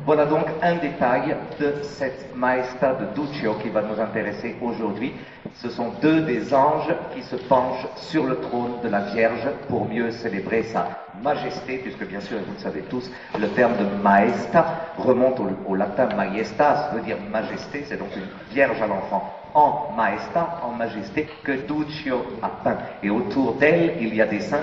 Voilà donc un détail de cette Maesta de Duccio qui va nous intéresser aujourd'hui. Ce sont deux des anges qui se penchent sur le trône de la Vierge pour mieux célébrer sa majesté, puisque bien sûr, vous le savez tous, le terme de Maesta remonte au latin majestas, veut dire majesté, c'est donc une Vierge à l'enfant en maesta, en majesté, que Duccio a peint. Et autour d'elle, il y a des saints,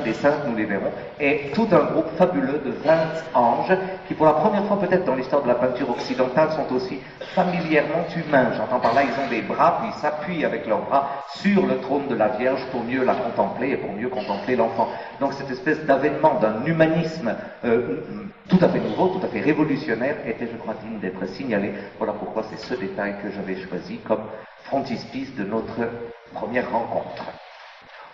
nous les verrons, et tout un groupe fabuleux de 20 anges qui, pour la première fois peut-être dans l'histoire de la peinture occidentale, sont aussi familièrement humains. J'entends par là, ils ont des bras, puis ils s'appuient avec leurs bras sur le trône de la Vierge pour mieux la contempler et pour mieux contempler l'enfant. Donc cette espèce d'avènement d'un humanisme tout à fait nouveau, tout à fait révolutionnaire, était, je crois, digne d'être signalé. Voilà pourquoi c'est ce détail que j'avais choisi comme frontispice de notre première rencontre.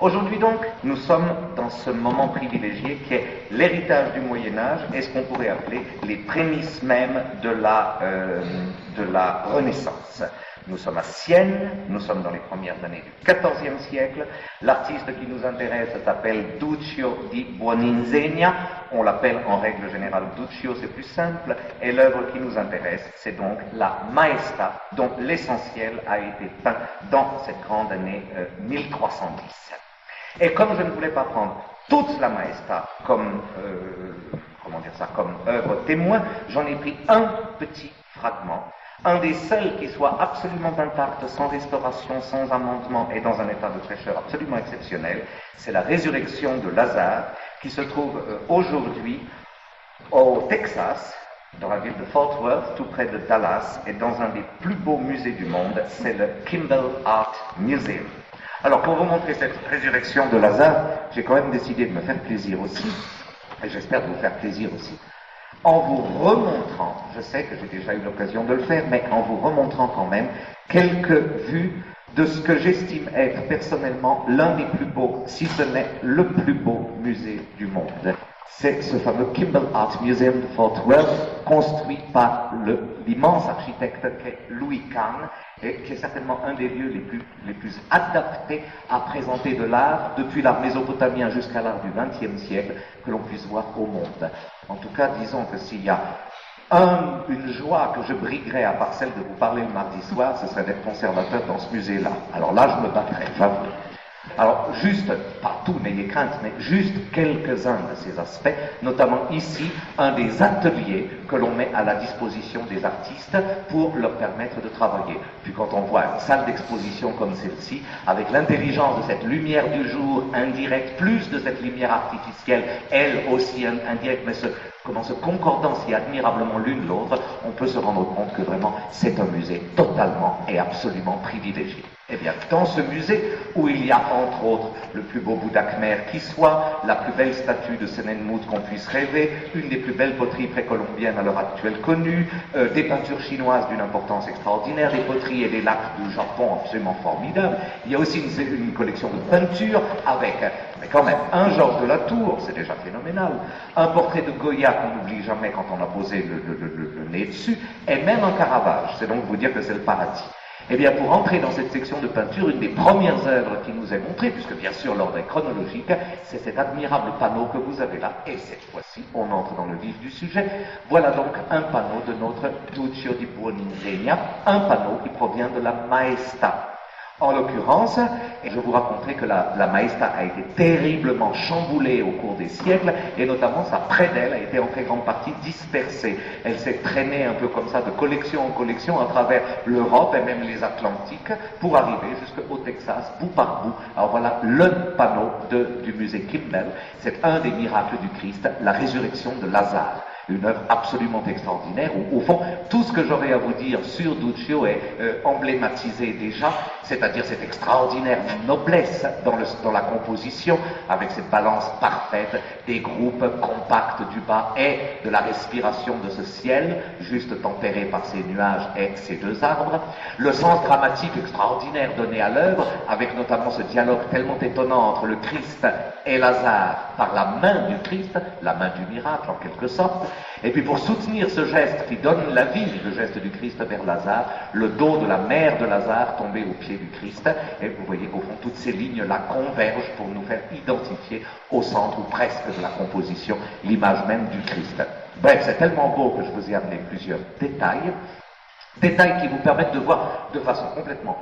Aujourd'hui donc, nous sommes dans ce moment privilégié qui est l'héritage du Moyen-Âge et ce qu'on pourrait appeler les prémices même de la Renaissance. Nous sommes à Sienne, nous sommes dans les premières années du XIVe siècle. L'artiste qui nous intéresse s'appelle Duccio di Buoninsegna. On l'appelle en règle générale Duccio, c'est plus simple. Et l'œuvre qui nous intéresse, c'est donc la Maesta, dont l'essentiel a été peint dans cette grande année 1310. Et comme je ne voulais pas prendre toute la Maesta comme, comme œuvre témoin, j'en ai pris un petit fragment, un des seuls qui soit absolument intact, sans restauration, sans amendement et dans un état de fraîcheur absolument exceptionnel. C'est la résurrection de Lazare qui se trouve aujourd'hui au Texas, dans la ville de Fort Worth, tout près de Dallas, et dans un des plus beaux musées du monde, c'est le Kimbell Art Museum. Alors, pour vous montrer cette résurrection de Lazare, j'ai quand même décidé de me faire plaisir aussi, et j'espère de vous faire plaisir aussi, en vous remontrant, je sais que j'ai déjà eu l'occasion de le faire, mais en vous remontrant quand même quelques vues de ce que j'estime être personnellement l'un des plus beaux, si ce n'est le plus beau musée du monde. C'est ce fameux Kimbell Art Museum de Fort Worth, construit par l'immense architecte qu'est Louis Kahn, et qui est certainement un des lieux les plus adaptés à présenter de l'art, depuis l'art mésopotamien jusqu'à l'art du XXe siècle, que l'on puisse voir au monde. En tout cas, disons que s'il y a une joie que je briguerais, à part celle de vous parler le mardi soir, ce serait d'être conservateur dans ce musée-là. Alors là, je me battrais, j'avoue. Alors, juste, pas tout, n'ayez crainte, mais juste quelques-uns de ces aspects, notamment ici, un des ateliers que l'on met à la disposition des artistes pour leur permettre de travailler. Puis quand on voit une salle d'exposition comme celle-ci, avec l'intelligence de cette lumière du jour indirecte, plus de cette lumière artificielle, elle aussi indirecte, mais comment se concordant si admirablement l'une l'autre, on peut se rendre compte que vraiment c'est un musée totalement et absolument privilégié. Eh bien, dans ce musée, où il y a entre autres le plus beau Bouddha khmer qui soit, la plus belle statue de Senenmut qu'on puisse rêver, une des plus belles poteries précolombiennes à l'heure actuelle connues, des peintures chinoises d'une importance extraordinaire, des poteries et des lacs du Japon absolument formidables. Il y a aussi une collection de peintures avec, mais quand même, un Georges de la Tour, c'est déjà phénoménal, un portrait de Goya qu'on n'oublie jamais quand on a posé le nez dessus, et même un Caravage. C'est donc vous dire que c'est le paradis. Eh bien, pour entrer dans cette section de peinture, une des premières œuvres qui nous est montrée, puisque bien sûr l'ordre est chronologique, c'est cet admirable panneau que vous avez là, et cette fois-ci, on entre dans le vif du sujet. Voilà donc un panneau de notre Duccio di Buoninsegna, un panneau qui provient de la Maesta. En l'occurrence, et je vous raconterai que la Maesta a été terriblement chamboulée au cours des siècles, et notamment sa prédelle a été en très grande partie dispersée. Elle s'est traînée un peu comme ça de collection en collection à travers l'Europe et même les Atlantiques pour arriver jusqu'au Texas, bout par bout. Alors voilà le panneau du musée Kimbell. C'est un des miracles du Christ, la résurrection de Lazare. Une œuvre absolument extraordinaire où, au fond, tout ce que j'aurais à vous dire sur Duccio est emblématisé déjà, c'est-à-dire cette extraordinaire noblesse dans la composition, avec cette balance parfaite des groupes compacts du bas et de la respiration de ce ciel, juste tempéré par ces nuages et ces deux arbres, le sens dramatique extraordinaire donné à l'œuvre, avec notamment ce dialogue tellement étonnant entre le Christ et Lazare par la main du Christ, la main du miracle en quelque sorte. Et puis pour soutenir ce geste qui donne la vie, le geste du Christ vers Lazare, le dos de la mère de Lazare tombé au pied du Christ, et vous voyez qu'au fond toutes ces lignes-là convergent pour nous faire identifier au centre ou presque de la composition l'image même du Christ. Bref, c'est tellement beau que je vous ai amené plusieurs détails, détails qui vous permettent de voir de façon complètement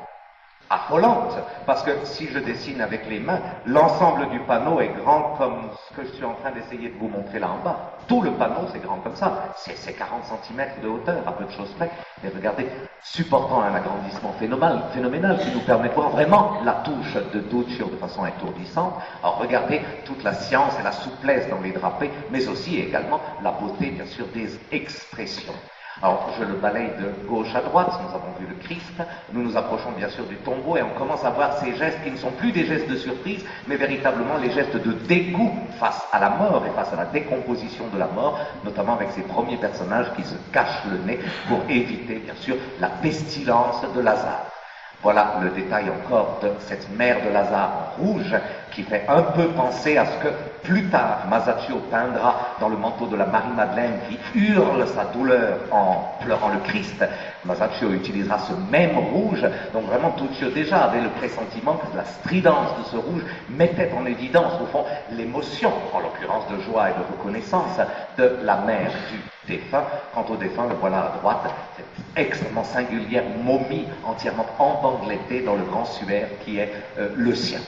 affolante, parce que si je dessine avec les mains, l'ensemble du panneau est grand comme ce que je suis en train d'essayer de vous montrer là en bas. Tout le panneau, c'est grand comme ça. C'est 40 cm de hauteur, à peu de choses près. Et regardez, supportant un agrandissement phénoménal qui nous permet de voir vraiment la touche de Duccio de façon étourdissante. Alors regardez toute la science et la souplesse dans les drapés, mais aussi également la beauté, bien sûr, des expressions. Alors, je le balaye de gauche à droite, nous avons vu le Christ, nous nous approchons bien sûr du tombeau et on commence à voir ces gestes qui ne sont plus des gestes de surprise, mais véritablement les gestes de dégoût face à la mort et face à la décomposition de la mort, notamment avec ces premiers personnages qui se cachent le nez pour éviter bien sûr la pestilence de Lazare. Voilà le détail encore de cette mère de Lazare en rouge qui fait un peu penser à ce que plus tard Masaccio peindra dans le manteau de la Marie-Madeleine qui hurle sa douleur en pleurant le Christ. Masaccio utilisera ce même rouge, donc vraiment Duccio déjà avait le pressentiment que la stridence de ce rouge mettait en évidence au fond l'émotion, en l'occurrence de joie et de reconnaissance, de la mère du défunt. Quant au défunt, le voilà à droite, cette extrêmement singulière momie entièrement embanglettée dans le grand suaire qui est le sien.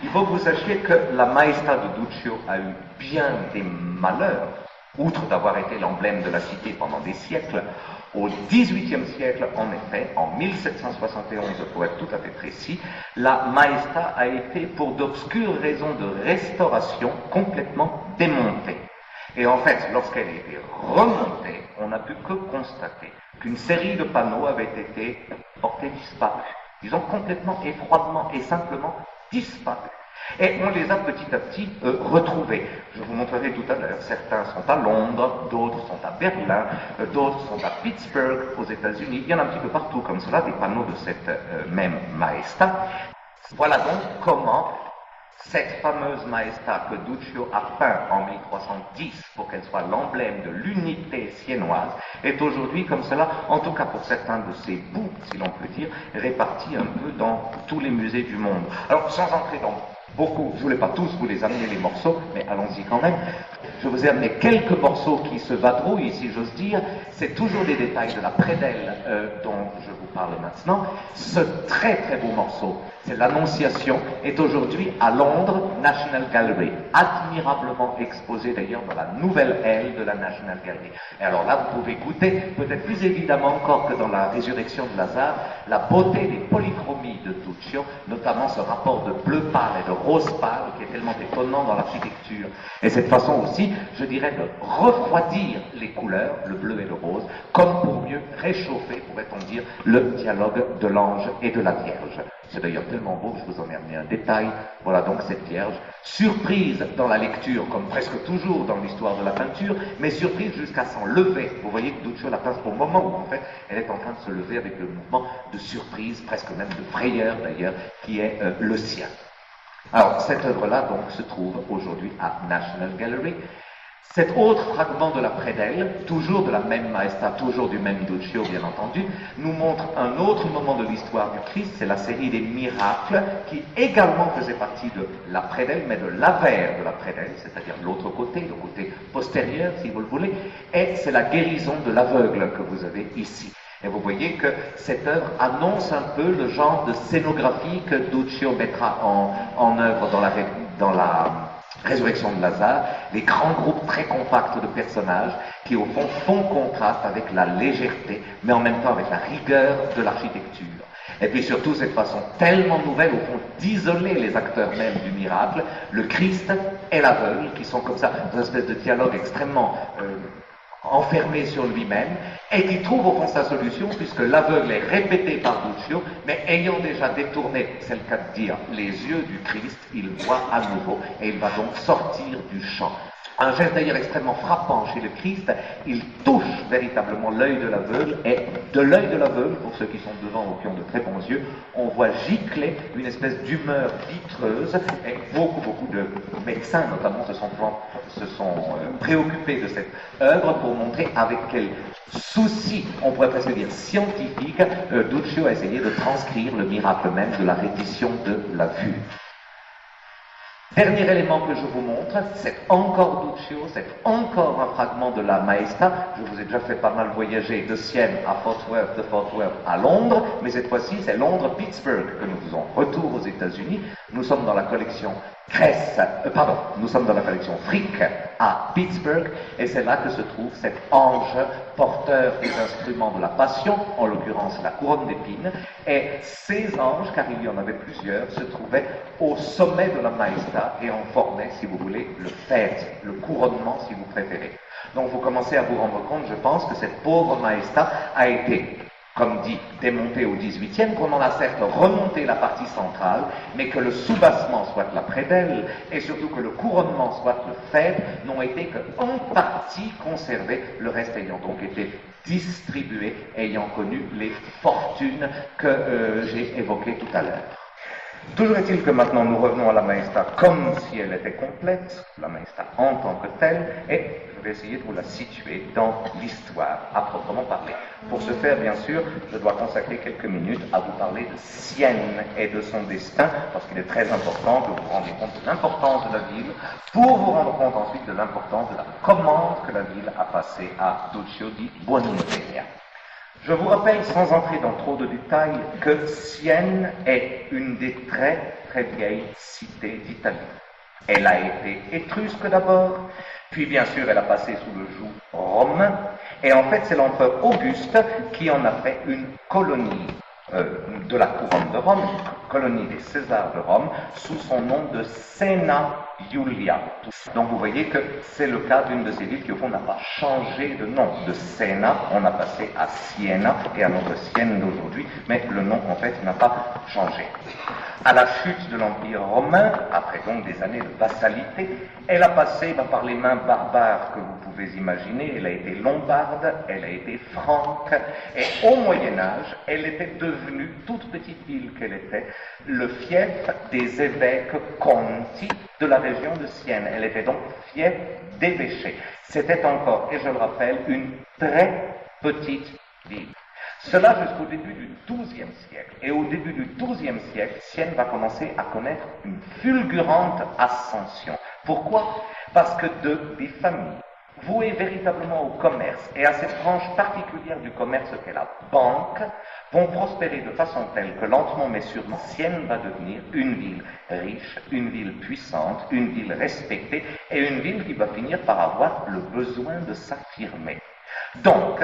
Il faut que vous sachiez que la Maestà de Duccio a eu bien des malheurs, outre d'avoir été l'emblème de la cité pendant des siècles. Au XVIIIe siècle, en effet, en 1771 pour être tout à fait précis, la Maestà a été, pour d'obscures raisons de restauration, complètement démontée. Et en fait, lorsqu'elle a été remontée, on n'a pu que constater qu'une série de panneaux avait été portés disparus. Ils ont complètement et froidement et simplement disparu. Et on les a petit à petit retrouvés. Je vous montrerai tout à l'heure. Certains sont à Londres, d'autres sont à Berlin, d'autres sont à Pittsburgh, aux États-Unis. Il y en a un petit peu partout comme cela, des panneaux de cette même Maestà. Voilà donc comment cette fameuse Maestà que Duccio a peint en 1310 pour qu'elle soit l'emblème de l'unité siennoise est aujourd'hui comme cela, en tout cas pour certains de ses bouts, si l'on peut dire, répartis un peu dans tous les musées du monde. Alors, sans entrer dans beaucoup, je ne voulais pas tous vous les amener les morceaux, mais allons-y quand même. Je vous ai amené quelques morceaux qui se vadrouillent, si j'ose dire. C'est toujours des détails de la prédelle dont je vous parle maintenant. Ce très très beau morceau, c'est l'Annonciation, est aujourd'hui à Londres, National Gallery, admirablement exposé d'ailleurs dans la nouvelle aile de la National Gallery. Et alors là, vous pouvez goûter, peut-être plus évidemment encore que dans la résurrection de Lazare, la beauté des polychromies de Duccio, notamment ce rapport de bleu pâle et de rose pâle qui est tellement étonnant dans l'architecture. Et cette façon aussi, je dirais, de refroidir les couleurs, le bleu et le rose, comme pour mieux réchauffer, pourrait-on dire, le dialogue de l'ange et de la Vierge. C'est d'ailleurs tellement beau que je vous en ai amené un détail. Voilà donc cette Vierge, surprise dans la lecture, comme presque toujours dans l'histoire de la peinture, mais surprise jusqu'à s'en lever. Vous voyez que Duccio la peint au moment où, en fait, elle est en train de se lever avec le mouvement de surprise, presque même de frayeur d'ailleurs, qui est le sien. Alors, cette œuvre-là, donc, se trouve aujourd'hui à National Gallery. Cet autre fragment de la prédelle, toujours de la même Maestà, toujours du même Duccio, bien entendu, nous montre un autre moment de l'histoire du Christ, c'est la série des miracles, qui également faisait partie de la prédelle, mais de l'avers de la prédelle, c'est-à-dire l'autre côté, le côté postérieur, si vous le voulez, et c'est la guérison de l'aveugle que vous avez ici. Et vous voyez que cette œuvre annonce un peu le genre de scénographie que Duccio mettra en œuvre dans la résurrection de Lazare, les grands groupes très compacts de personnages qui au fond font contraste avec la légèreté, mais en même temps avec la rigueur de l'architecture. Et puis surtout cette façon tellement nouvelle au fond d'isoler les acteurs même du miracle, le Christ et l'aveugle, qui sont comme ça dans une espèce de dialogue extrêmement enfermé sur lui-même, et qui trouve au fond sa solution, puisque l'aveugle est répété par Duccio, mais ayant déjà détourné, c'est le cas de dire, les yeux du Christ, il voit à nouveau, et il va donc sortir du champ. Un geste d'ailleurs extrêmement frappant chez le Christ, il touche véritablement l'œil de l'aveugle, et de l'œil de l'aveugle, pour ceux qui sont devant ou qui ont de très bons yeux, on voit gicler une espèce d'humeur vitreuse, et beaucoup de médecins notamment se sont préoccupés de cette œuvre pour montrer avec quel souci, on pourrait presque dire scientifique, Duccio a essayé de transcrire le miracle même de la reddition de la vue. Dernier élément que je vous montre, c'est encore Duccio, c'est encore un fragment de la Maesta. Je vous ai déjà fait pas mal voyager de Sienne à Fort Worth, de Fort Worth à Londres, mais cette fois-ci c'est Londres-Pittsburgh que nous faisons. Retour aux États-Unis, nous sommes dans la collection nous sommes dans la collection Frick à Pittsburgh, et c'est là que se trouve cet ange porteur des instruments de la Passion, en l'occurrence la couronne d'épines, et ces anges, car il y en avait plusieurs, se trouvaient au sommet de la Maesta et en formaient, si vous voulez, le fait, le couronnement, si vous préférez. Donc vous commencez à vous rendre compte, je pense, que cette pauvre Maesta a été, comme dit, démontée au XVIIIe, qu'on en a certes remonté la partie centrale, mais que le soubassement soit la prédelle, et surtout que le couronnement soit le fait, n'ont été qu'en partie conservés, le reste ayant donc été distribué, ayant connu les fortunes que j'ai évoquées tout à l'heure. Toujours est-il que maintenant nous revenons à la Maesta comme si elle était complète, la Maesta en tant que telle, et je vais essayer de vous la situer dans l'histoire, à proprement parler. Pour ce faire, bien sûr, je dois consacrer quelques minutes à vous parler de Sienne et de son destin, parce qu'il est très important que vous vous rendiez compte de l'importance de la ville, pour vous rendre compte ensuite de l'importance de la commande que la ville a passée à Duccio di Buonimiglia. Je vous rappelle, sans entrer dans trop de détails, que Sienne est une des très très vieilles cités d'Italie. Elle a été étrusque d'abord, puis bien sûr elle a passé sous le joug romain, et en fait c'est l'empereur Auguste qui en a fait une colonie de la couronne de Rome, une colonie des Césars de Rome, sous son nom de Sena Iulia. Donc vous voyez que c'est le cas d'une de ces villes qui au fond n'a pas changé de nom. De Sena, on a passé à Siena et à notre Sienne d'aujourd'hui, mais le nom en fait n'a pas changé. À la chute de l'Empire romain, après donc des années de vassalité, elle a passé par les mains barbares que vous pouvez imaginer. Elle a été lombarde, elle a été franque, et au Moyen-Âge, elle était devenue, toute petite ville qu'elle était, le fief des évêques conti de la région de Sienne. Elle était donc fief d'évêché. C'était encore, et je le rappelle, une très petite ville. Cela jusqu'au début du XIIe siècle. Et au début du XIIe siècle, Sienne va commencer à connaître une fulgurante ascension. Pourquoi? Parce que des familles vouées véritablement au commerce et à cette branche particulière du commerce qu'est la banque, vont prospérer de façon telle que lentement mais sûrement, Sienne va devenir une ville riche, une ville puissante, une ville respectée et une ville qui va finir par avoir le besoin de s'affirmer. Donc,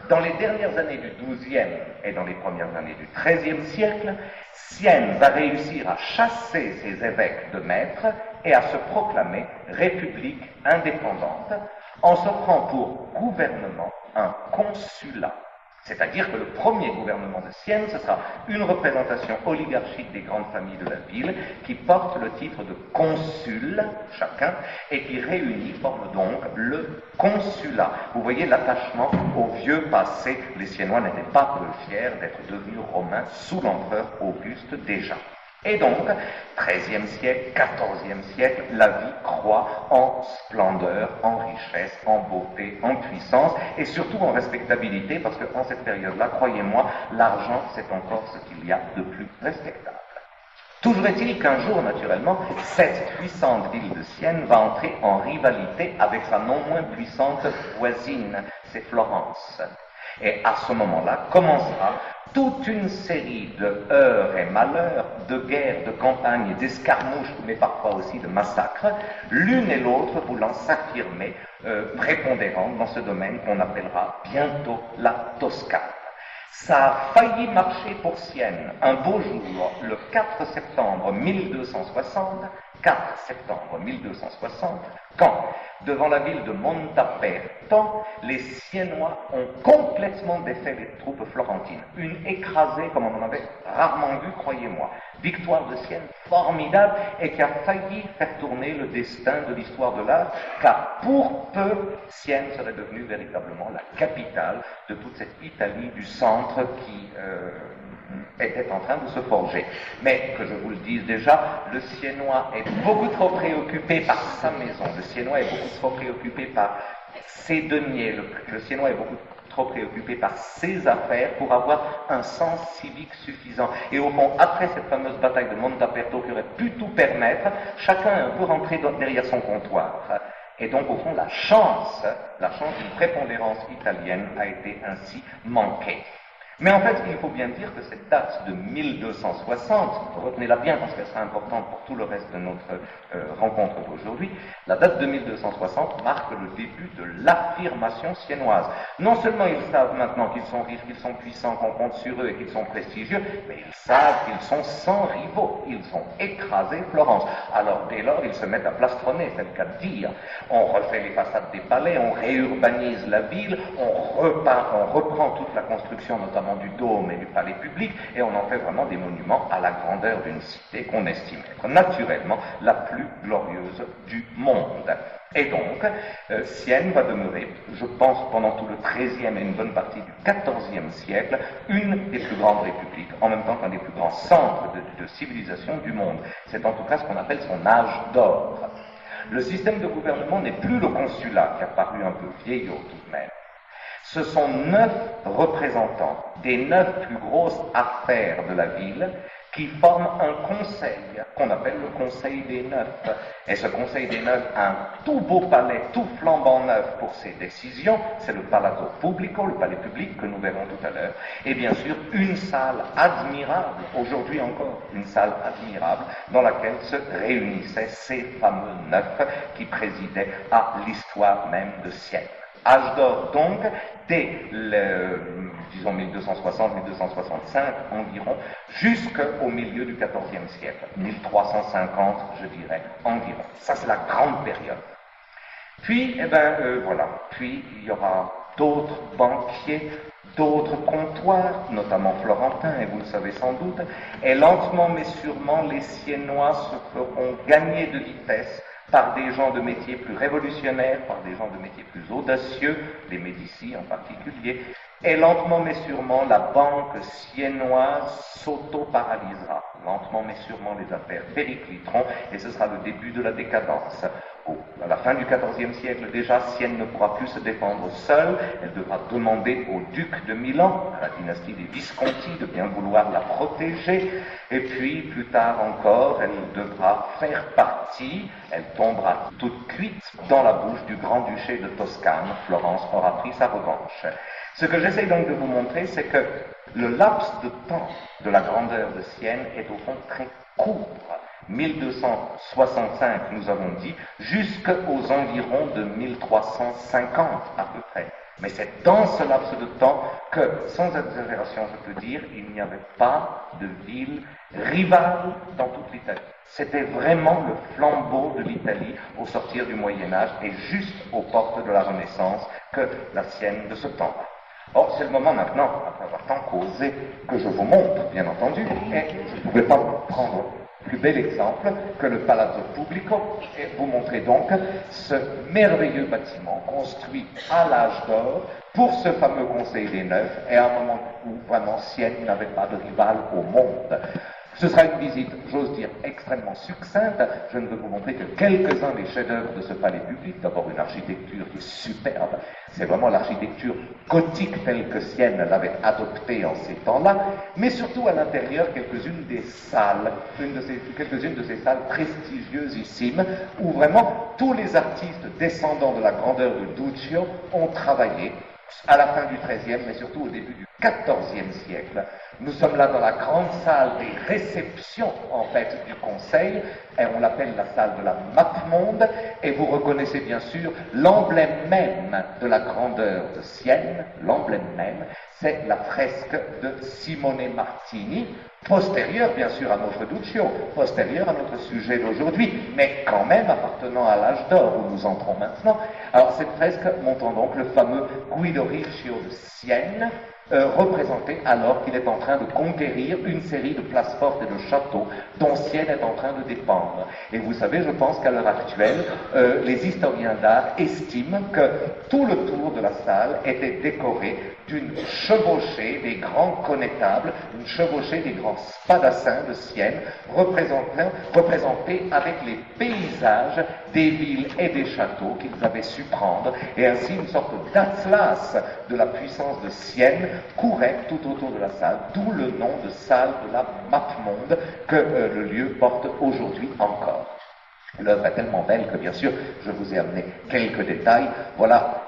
dans les dernières années du XIIe et dans les premières années du XIIIe siècle, Sienne va réussir à chasser ses évêques de maître et à se proclamer république indépendante en s'offrant pour gouvernement un consulat. C'est-à-dire que le premier gouvernement de Sienne, ce sera une représentation oligarchique des grandes familles de la ville qui porte le titre de consul chacun et qui réunit, forme donc le consulat. Vous voyez l'attachement au vieux passé. Les Siennois n'étaient pas peu fiers d'être devenus romains sous l'empereur Auguste déjà. Et donc, XIIIe siècle, XIVe siècle, la vie croît en splendeur, en richesse, en beauté, en puissance et surtout en respectabilité parce qu'en cette période-là, croyez-moi, l'argent c'est encore ce qu'il y a de plus respectable. Toujours est-il qu'un jour, naturellement, cette puissante ville de Sienne va entrer en rivalité avec sa non moins puissante voisine, c'est Florence. Et à ce moment-là commencera toute une série de heurts et malheurs, de guerres, de campagnes, d'escarmouches, mais parfois aussi de massacres, l'une et l'autre voulant s'affirmer prépondérantes dans ce domaine qu'on appellera bientôt la Toscane. Ça a failli marcher pour Sienne un beau jour, le 4 septembre 1260, quand, devant la ville de Montaperto, les Siennois ont complètement défait les troupes florentines. Une écrasée comme on en avait rarement vu, croyez-moi. Victoire de Sienne formidable et qui a failli faire tourner le destin de l'histoire de l'art, car pour peu, Sienne serait devenue véritablement la capitale de toute cette Italie du centre qui était en train de se forger. Mais, que je vous le dise déjà, le Siennois est beaucoup trop préoccupé par sa maison, le Siennois est beaucoup trop préoccupé par ses deniers, le Siennois est beaucoup trop préoccupé par ses affaires pour avoir un sens civique suffisant. Et au fond, après cette fameuse bataille de Montaperto qui aurait pu tout permettre, chacun est un peu rentré derrière son comptoir. Et donc, au fond, la chance d'une prépondérance italienne a été ainsi manquée. Mais en fait, il faut bien dire que cette date de 1260, retenez-la bien parce qu'elle sera importante pour tout le reste de notre rencontre d'aujourd'hui, la date de 1260 marque le début de l'affirmation siennoise. Non seulement ils savent maintenant qu'ils sont riches, qu'ils sont puissants, qu'on compte sur eux et qu'ils sont prestigieux, mais ils savent qu'ils sont sans rivaux, ils ont écrasé Florence. Alors dès lors, ils se mettent à plastronner, c'est le cas de dire. On refait les façades des palais, on réurbanise la ville, on reprend toute la construction, notamment du dôme et du palais public, et on en fait vraiment des monuments à la grandeur d'une cité qu'on estime être naturellement la plus glorieuse du monde. Et donc, Sienne va demeurer, je pense, pendant tout le XIIIe et une bonne partie du XIVe siècle, une des plus grandes républiques, en même temps qu'un des plus grands centres de civilisation du monde. C'est en tout cas ce qu'on appelle son âge d'or. Le système de gouvernement n'est plus le consulat, qui a paru un peu vieillot tout de même. Ce sont 9 représentants des 9 plus grosses affaires de la ville qui forment un conseil qu'on appelle le Conseil des Neuf. Et ce Conseil des Neuf a un tout beau palais, tout flambant neuf pour ses décisions, c'est le Palazzo Pubblico, le palais public que nous verrons tout à l'heure, et bien sûr une salle admirable, aujourd'hui encore une salle admirable, dans laquelle se réunissaient ces fameux 9 qui présidaient à l'histoire même de Sienne. Âge d'or donc, dès disons 1260-1265 environ, jusqu'au milieu du XIVe siècle, 1350 je dirais environ. Ça c'est la grande période. Puis, voilà, puis il y aura d'autres banquiers, d'autres comptoirs, notamment florentins, et vous le savez sans doute, et lentement mais sûrement les Siennois se feront gagner de vitesse par des gens de métiers plus révolutionnaires, par des gens de métiers plus audacieux, les Médicis en particulier, et lentement mais sûrement la banque siennoise s'auto-paralysera. Lentement mais sûrement les affaires péricliteront, et ce sera le début de la décadence. À la fin du XIVe siècle déjà, Sienne ne pourra plus se défendre seule, elle devra demander au duc de Milan, à la dynastie des Visconti, de bien vouloir la protéger, et puis plus tard encore, elle devra faire partie, elle tombera toute cuite dans la bouche du grand-duché de Toscane. Florence aura pris sa revanche. Ce que j'essaie donc de vous montrer, c'est que le laps de temps de la grandeur de Sienne est au fond très court. 1265, nous avons dit, jusqu'aux environs de 1350 à peu près. Mais c'est dans ce laps de temps que, sans exagération, je peux dire, il n'y avait pas de ville rivale dans toute l'Italie. C'était vraiment le flambeau de l'Italie au sortir du Moyen-Âge et juste aux portes de la Renaissance que la Sienne de ce temps-là. Or, c'est le moment maintenant, après avoir tant causé, que je vous montre, bien entendu, et je ne pouvais pas prendre plus bel exemple que le Palazzo Pubblico, et vous montrer donc ce merveilleux bâtiment construit à l'âge d'or pour ce fameux Conseil des Neufs, et à un moment où vraiment Sienne n'avait pas de rival au monde. Ce sera une visite, j'ose dire, extrêmement succincte. Je ne veux vous montrer que quelques-uns des chefs-d'œuvre de ce palais public. D'abord, une architecture qui est superbe. C'est vraiment l'architecture gothique telle que Sienne l'avait adoptée en ces temps-là. Mais surtout, à l'intérieur, quelques-unes de ces salles prestigieusissimmes, où vraiment tous les artistes descendants de la grandeur de Duccio ont travaillé à la fin du XIIIe, mais surtout au début du XIVe siècle. Nous sommes là dans la grande salle des réceptions, en fait, du Conseil, et on l'appelle la salle de la Mappemonde, et vous reconnaissez bien sûr l'emblème même de la grandeur de Sienne, l'emblème même, c'est la fresque de Simone Martini, postérieure bien sûr à notre Duccio, postérieure à notre sujet d'aujourd'hui, mais quand même appartenant à l'âge d'or où nous entrons maintenant. Alors cette fresque montrant donc le fameux Guido Riccio de Sienne, représenté alors qu'il est en train de conquérir une série de places fortes et de châteaux dont Sienne est en train de dépendre. Et vous savez, je pense qu'à l'heure actuelle, les historiens d'art estiment que tout le tour de la salle était décoré d'une chevauchée des grands connétables, une chevauchée des grands spadassins de Sienne, représentés avec les paysages des villes et des châteaux qu'ils avaient su prendre, et ainsi une sorte d'atlas de la puissance de Sienne courait tout autour de la salle, d'où le nom de salle de la Mappemonde que le lieu porte aujourd'hui encore. L'œuvre est tellement belle que, bien sûr, je vous ai amené quelques détails. Voilà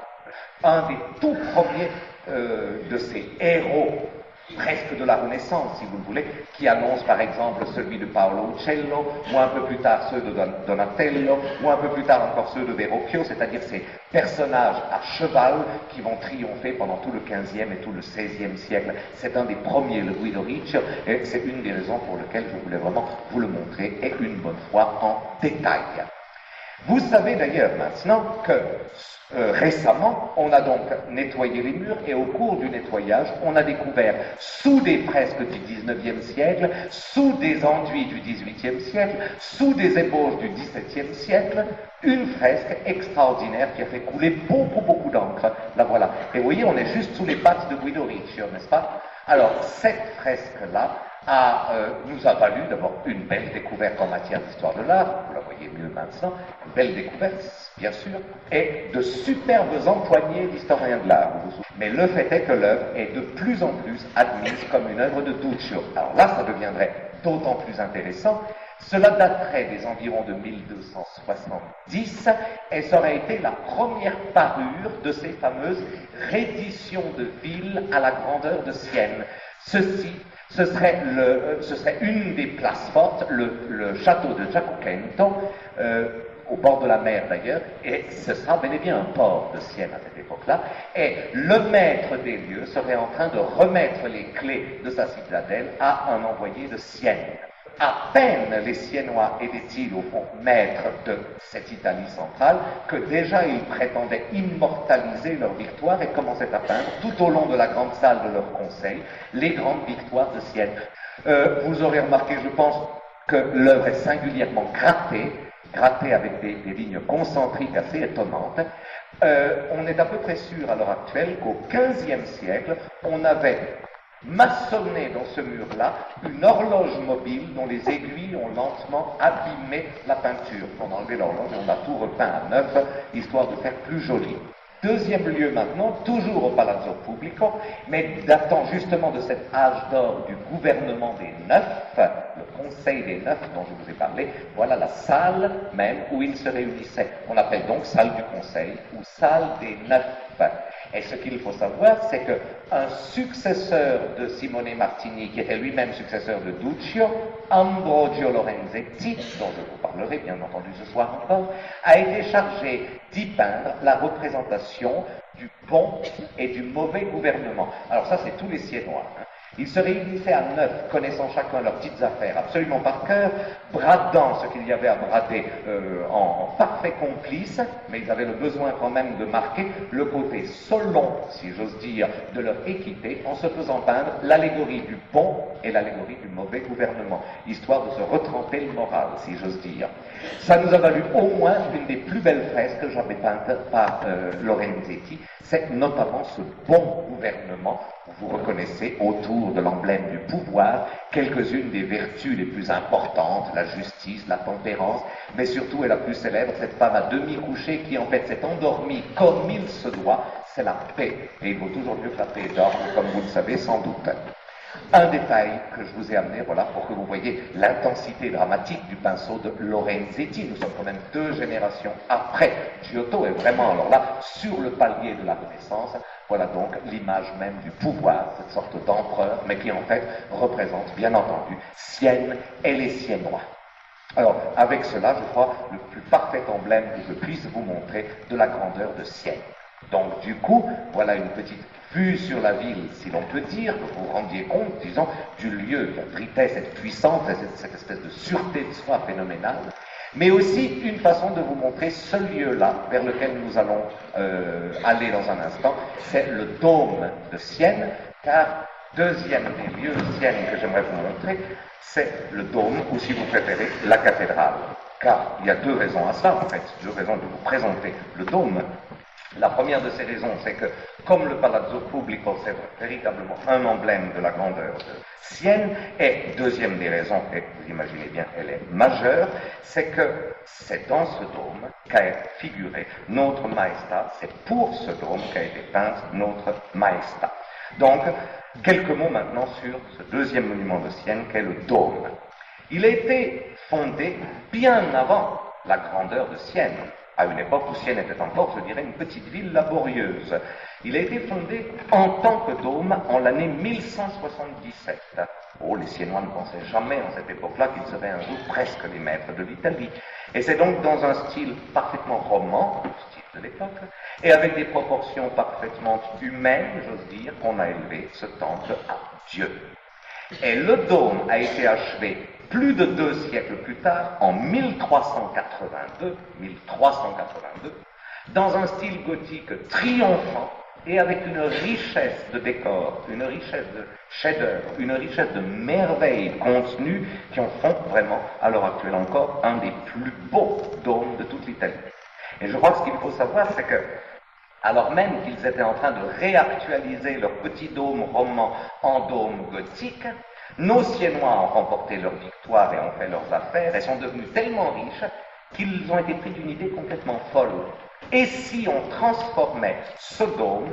un des tout premiers de ces héros presque de la Renaissance, si vous le voulez, qui annonce par exemple celui de Paolo Uccello, ou un peu plus tard ceux de Donatello, ou un peu plus tard encore ceux de Verrocchio, c'est-à-dire ces personnages à cheval qui vont triompher pendant tout le XVe et tout le XVIe siècle. C'est un des premiers, le Guido Riccio, et c'est une des raisons pour lesquelles je voulais vraiment vous le montrer, et une bonne fois en détail. Vous savez d'ailleurs maintenant que récemment, on a donc nettoyé les murs et au cours du nettoyage, on a découvert sous des fresques du XIXe siècle, sous des enduits du XVIIIe siècle, sous des ébauches du XVIIe siècle, une fresque extraordinaire qui a fait couler beaucoup d'encre. La voilà. Et vous voyez, on est juste sous les pattes de Guido Riccio, n'est-ce pas? Alors, cette fresque-là nous a valu d'abord une belle découverte en matière d'histoire de l'art, vous la voyez mieux maintenant, une belle découverte, bien sûr, et de superbes empoignées d'historiens de l'art. Mais le fait est que l'œuvre est de plus en plus admise comme une œuvre de Duccio. Alors là, ça deviendrait d'autant plus intéressant. Cela daterait des environs de 1270 et ça aurait été la première parure de ces fameuses redditions de villes à la grandeur de Sienne. Ce serait une des places fortes, le château de Giacucento, au bord de la mer d'ailleurs, et ce sera bel et bien un port de Sienne à cette époque-là, et le maître des lieux serait en train de remettre les clés de sa citadelle à un envoyé de Sienne. À peine les Siennois étaient-ils au fond maîtres de cette Italie centrale que déjà ils prétendaient immortaliser leur victoire et commençaient à peindre tout au long de la grande salle de leur conseil les grandes victoires de Sienne. Vous aurez remarqué, je pense, que l'œuvre est singulièrement grattée avec des lignes concentriques assez étonnantes. On est à peu près sûr à l'heure actuelle qu'au XVe siècle, on avait maçonné dans ce mur-là une horloge mobile dont les aiguilles ont lentement abîmé la peinture. On a enlevé l'horloge et on a tout repeint à neuf, histoire de faire plus joli. Deuxième lieu maintenant, toujours au Palazzo Pubblico, mais datant justement de cet âge d'or du gouvernement des Neufs, le Conseil des Neufs dont je vous ai parlé, voilà la salle même où ils se réunissaient. On appelle donc salle du Conseil ou salle des Neufs. Et ce qu'il faut savoir, c'est qu'un successeur de Simone Martini, qui était lui-même successeur de Duccio, Ambrogio Lorenzetti, dont je vous parlerai bien entendu ce soir encore, a été chargé d'y peindre la représentation du bon et du mauvais gouvernement. Alors ça, c'est tous les Siennois. Ils se réunissaient à neuf, connaissant chacun leurs petites affaires absolument par cœur, bradant ce qu'il y avait à brader en parfait complice, mais ils avaient le besoin quand même de marquer le côté solon, si j'ose dire, de leur équité, en se faisant peindre l'allégorie du bon et l'allégorie du mauvais gouvernement, histoire de se retremper le moral, si j'ose dire. Ça nous a valu au moins une des plus belles fresques jamais peintes par Lorenzetti, c'est notamment ce bon gouvernement. Vous reconnaissez autour de l'emblème du pouvoir quelques-unes des vertus les plus importantes, la justice, la tempérance, mais surtout, et la plus célèbre, cette femme à demi couchée qui en fait s'est endormie comme il se doit, c'est la paix. Et il vaut toujours mieux que la paix dorme, comme vous le savez sans doute. Un détail que je vous ai amené, voilà, pour que vous voyez l'intensité dramatique du pinceau de Lorenzetti. Nous sommes quand même 2 générations après Giotto, et vraiment, alors là, sur le palier de la Renaissance, voilà donc l'image même du pouvoir, cette sorte d'empereur, mais qui en fait représente, bien entendu, Sienne et les Siennois. Alors, avec cela, je crois, le plus parfait emblème que je puisse vous montrer de la grandeur de Sienne. Donc, du coup, voilà une petite vue sur la ville, si l'on peut dire, que vous vous rendiez compte, disons, du lieu qui abritait cette puissance, cette espèce de sûreté de soi phénoménale, mais aussi une façon de vous montrer ce lieu-là vers lequel nous allons aller dans un instant, c'est le dôme de Sienne, Car deuxième des lieux Sienne que j'aimerais vous montrer, c'est le dôme, ou si vous préférez, la cathédrale. Car il y a deux raisons à cela, en fait, deux raisons de vous présenter le dôme. La première de ces raisons, c'est que, comme le Palazzo Pubblico, c'est véritablement un emblème de la grandeur de Sienne, et deuxième des raisons, et vous imaginez bien, elle est majeure, c'est que c'est dans ce dôme qu'a figuré notre Maestà, c'est pour ce dôme qu'a été peinte notre Maestà. Donc, quelques mots maintenant sur ce deuxième monument de Sienne qu'est le dôme. Il a été fondé bien avant la grandeur de Sienne, à une époque où Sienne était encore, je dirais, une petite ville laborieuse. Il a été fondé en tant que dôme en l'année 1177. Oh, les Siennois ne pensaient jamais en cette époque-là qu'ils seraient un jour presque les maîtres de l'Italie. Et c'est donc dans un style parfaitement roman, le style de l'époque, et avec des proportions parfaitement humaines, j'ose dire, qu'on a élevé ce temple à Dieu. Et le dôme a été achevé plus de 2 siècles plus tard, en 1382, dans un style gothique triomphant et avec une richesse de décors, une richesse de chefs-d'œuvre, une richesse de merveilles contenues qui en font vraiment, à l'heure actuelle encore, un des plus beaux dômes de toute l'Italie. Et je crois que ce qu'il faut savoir, c'est que, alors même qu'ils étaient en train de réactualiser leur petit dôme roman en dôme gothique, nos Siennois ont remporté leur victoire et ont fait leurs affaires et sont devenus tellement riches qu'ils ont été pris d'une idée complètement folle. Et si on transformait ce dôme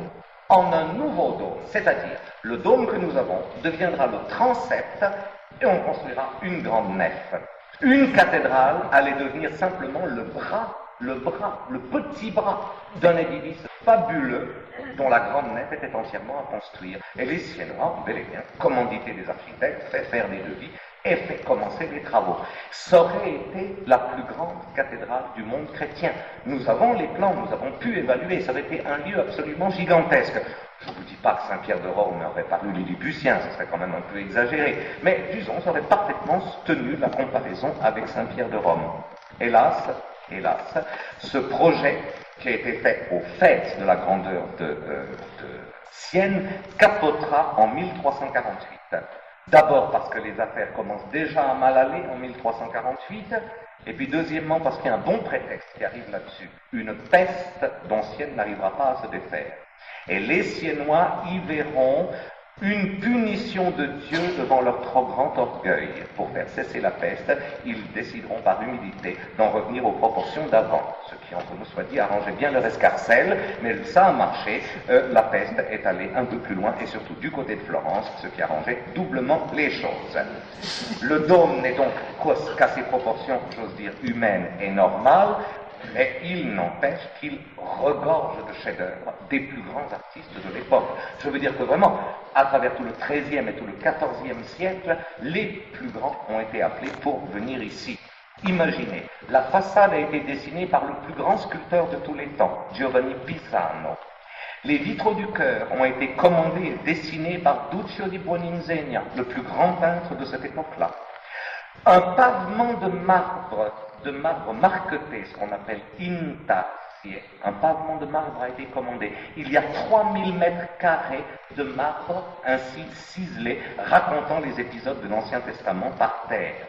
en un nouveau dôme, c'est-à-dire le dôme que nous avons deviendra le transept et on construira une grande nef. Une cathédrale allait devenir simplement le petit bras d'un édifice fabuleux dont la grande nef était entièrement à construire. Et les Siennois ont bel et bien commandité des architectes, fait faire des devis et fait commencer les travaux. Ça aurait été la plus grande cathédrale du monde chrétien. Nous avons les plans, nous avons pu évaluer, ça aurait été un lieu absolument gigantesque. Je ne vous dis pas que Saint-Pierre de Rome aurait paru lilliputien, ce serait quand même un peu exagéré, mais disons, ça aurait parfaitement tenu la comparaison avec Saint-Pierre de Rome. Hélas, ce projet qui a été fait aux fêtes de la grandeur de Sienne capotera en 1348. D'abord parce que les affaires commencent déjà à mal aller en 1348, et puis deuxièmement parce qu'il y a un bon prétexte qui arrive là-dessus, une peste dont Sienne n'arrivera pas à se défaire. Et les Siennois y verront une punition de Dieu devant leur trop grand orgueil. Pour faire cesser la peste, ils décideront par humilité d'en revenir aux proportions d'avant. Ce qui, entre nous soit dit, arrangeait bien leur escarcelle, mais ça a marché. La peste est allée un peu plus loin, et surtout du côté de Florence, ce qui arrangeait doublement les choses. Le dôme n'est donc qu'à ses proportions, j'ose dire, humaines et normales, mais il n'empêche qu'il regorge de chefs-d'œuvre des plus grands artistes de l'époque. Je veux dire que vraiment, à travers tout le XIIIe et tout le XIVe siècle, les plus grands ont été appelés pour venir ici. Imaginez, la façade a été dessinée par le plus grand sculpteur de tous les temps, Giovanni Pisano. Les vitraux du chœur ont été commandés et dessinés par Duccio di Buoninsegna, le plus grand peintre de cette époque-là. Un pavement de marbre marqueté, ce qu'on appelle intarsie, un pavement de marbre a été commandé. Il y a 3000 mètres carrés de marbre ainsi ciselé, racontant les épisodes de l'Ancien Testament par terre.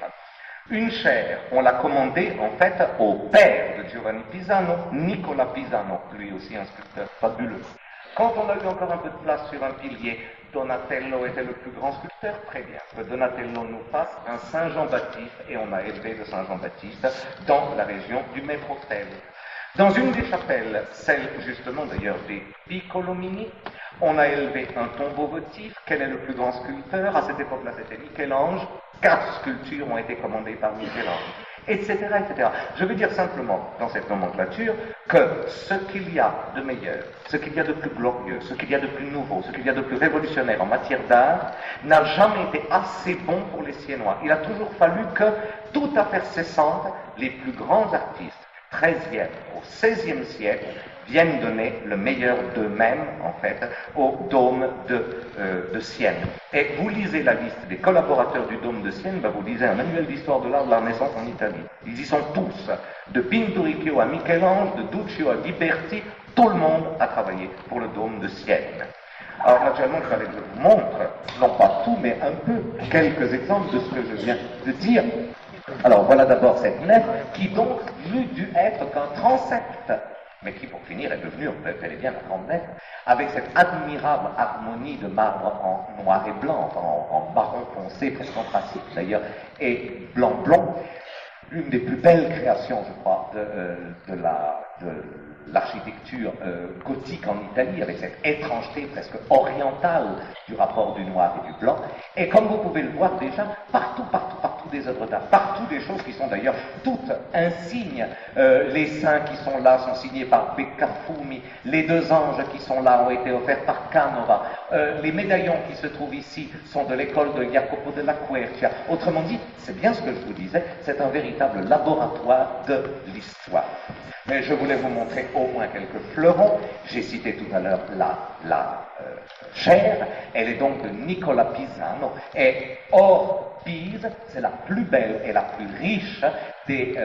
Une chaire, on l'a commandée en fait au père de Giovanni Pisano, Nicola Pisano, lui aussi un sculpteur fabuleux. Quand on a eu encore un peu de place sur un pilier, Donatello était le plus grand sculpteur, très bien. Que Donatello nous fasse un Saint Jean-Baptiste, et on a élevé le Saint Jean-Baptiste dans la région du Maître-Autel. Dans une des chapelles, celle justement d'ailleurs des Piccolomini, on a élevé un tombeau votif. Quel est le plus grand sculpteur? À cette époque-là, c'était Michel-Ange. 4 sculptures ont été commandées par Michel-Ange, etc., etc. Je veux dire simplement, dans cette nomenclature, que ce qu'il y a de meilleur, ce qu'il y a de plus glorieux, ce qu'il y a de plus nouveau, ce qu'il y a de plus révolutionnaire en matière d'art, n'a jamais été assez bon pour les Siennois. Il a toujours fallu que, tout à faire cessante, les plus grands artistes, XIIIe au XVIe siècle, viennent donner le meilleur d'eux-mêmes, en fait, au dôme de Sienne. Et vous lisez la liste des collaborateurs du dôme de Sienne, vous lisez un manuel d'histoire de l'art de la Renaissance en Italie. Ils y sont tous, de Pinturicchio à Michel-Ange, de Duccio à Ghiberti, tout le monde a travaillé pour le dôme de Sienne. Alors naturellement, il fallait que je vous montre, non pas tout, mais un peu, quelques exemples de ce que je viens de dire. Alors voilà d'abord cette nef qui donc n'eût dû être qu'un transept, mais qui pour finir est devenue bel et bien la grande nef, avec cette admirable harmonie de marbre en noir et blanc, en marron foncé, presque anthracite d'ailleurs, et blanc-blond. L'une des plus belles créations, je crois, de l'architecture gothique en Italie, avec cette étrangeté presque orientale du rapport du noir et du blanc. Et comme vous pouvez le voir déjà, partout des œuvres d'art, partout des choses qui sont d'ailleurs toutes insignes. Les saints qui sont là sont signés par Beccafumi, les deux anges qui sont là ont été offerts par Canova, les médaillons qui se trouvent ici sont de l'école de Jacopo della Quercia. Autrement dit, c'est bien ce que je vous disais, c'est un véritable laboratoire de l'histoire. Mais je voulais vous montrer au moins quelques fleurons. J'ai cité tout à l'heure la chaire, elle est donc de Nicola Pisano, et hors Pise, c'est la plus belle et la plus riche des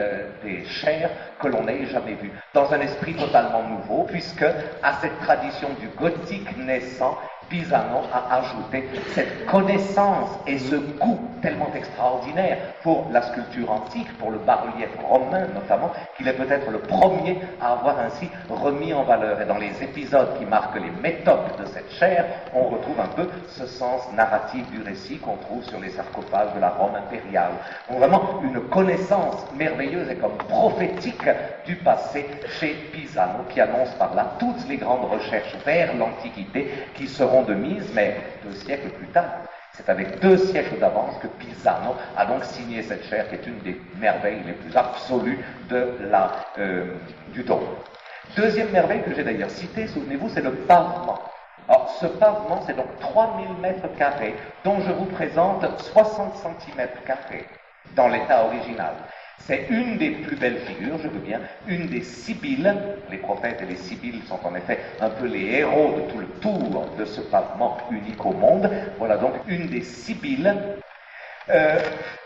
chaires que l'on ait jamais vues, dans un esprit totalement nouveau, puisque à cette tradition du gothique naissant, Pisano a ajouté cette connaissance et ce goût tellement extraordinaire pour la sculpture antique, pour le bas-relief romain notamment, qu'il est peut-être le premier à avoir ainsi remis en valeur. Et dans les épisodes qui marquent les métopes de cette chaire, on retrouve un peu ce sens narratif du récit qu'on trouve sur les sarcophages de la Rome impériale. Donc vraiment une connaissance merveilleuse et comme prophétique du passé chez Pisano, qui annonce par là toutes les grandes recherches vers l'Antiquité qui seront de mise, mais 2 siècles plus tard. C'est avec 2 siècles d'avance que Pisano a donc signé cette chaire qui est une des merveilles les plus absolues du Dôme. Deuxième merveille que j'ai d'ailleurs citée, souvenez-vous, c'est le pavement. Alors, ce pavement, c'est donc 3000 mètres carrés, dont je vous présente 60 centimètres carrés dans l'état original. C'est une des plus belles figures, je veux bien, une des sibylles. Les prophètes et les sibylles sont en effet un peu les héros de tout le tour de ce pavement unique au monde. Voilà donc une des sibylles.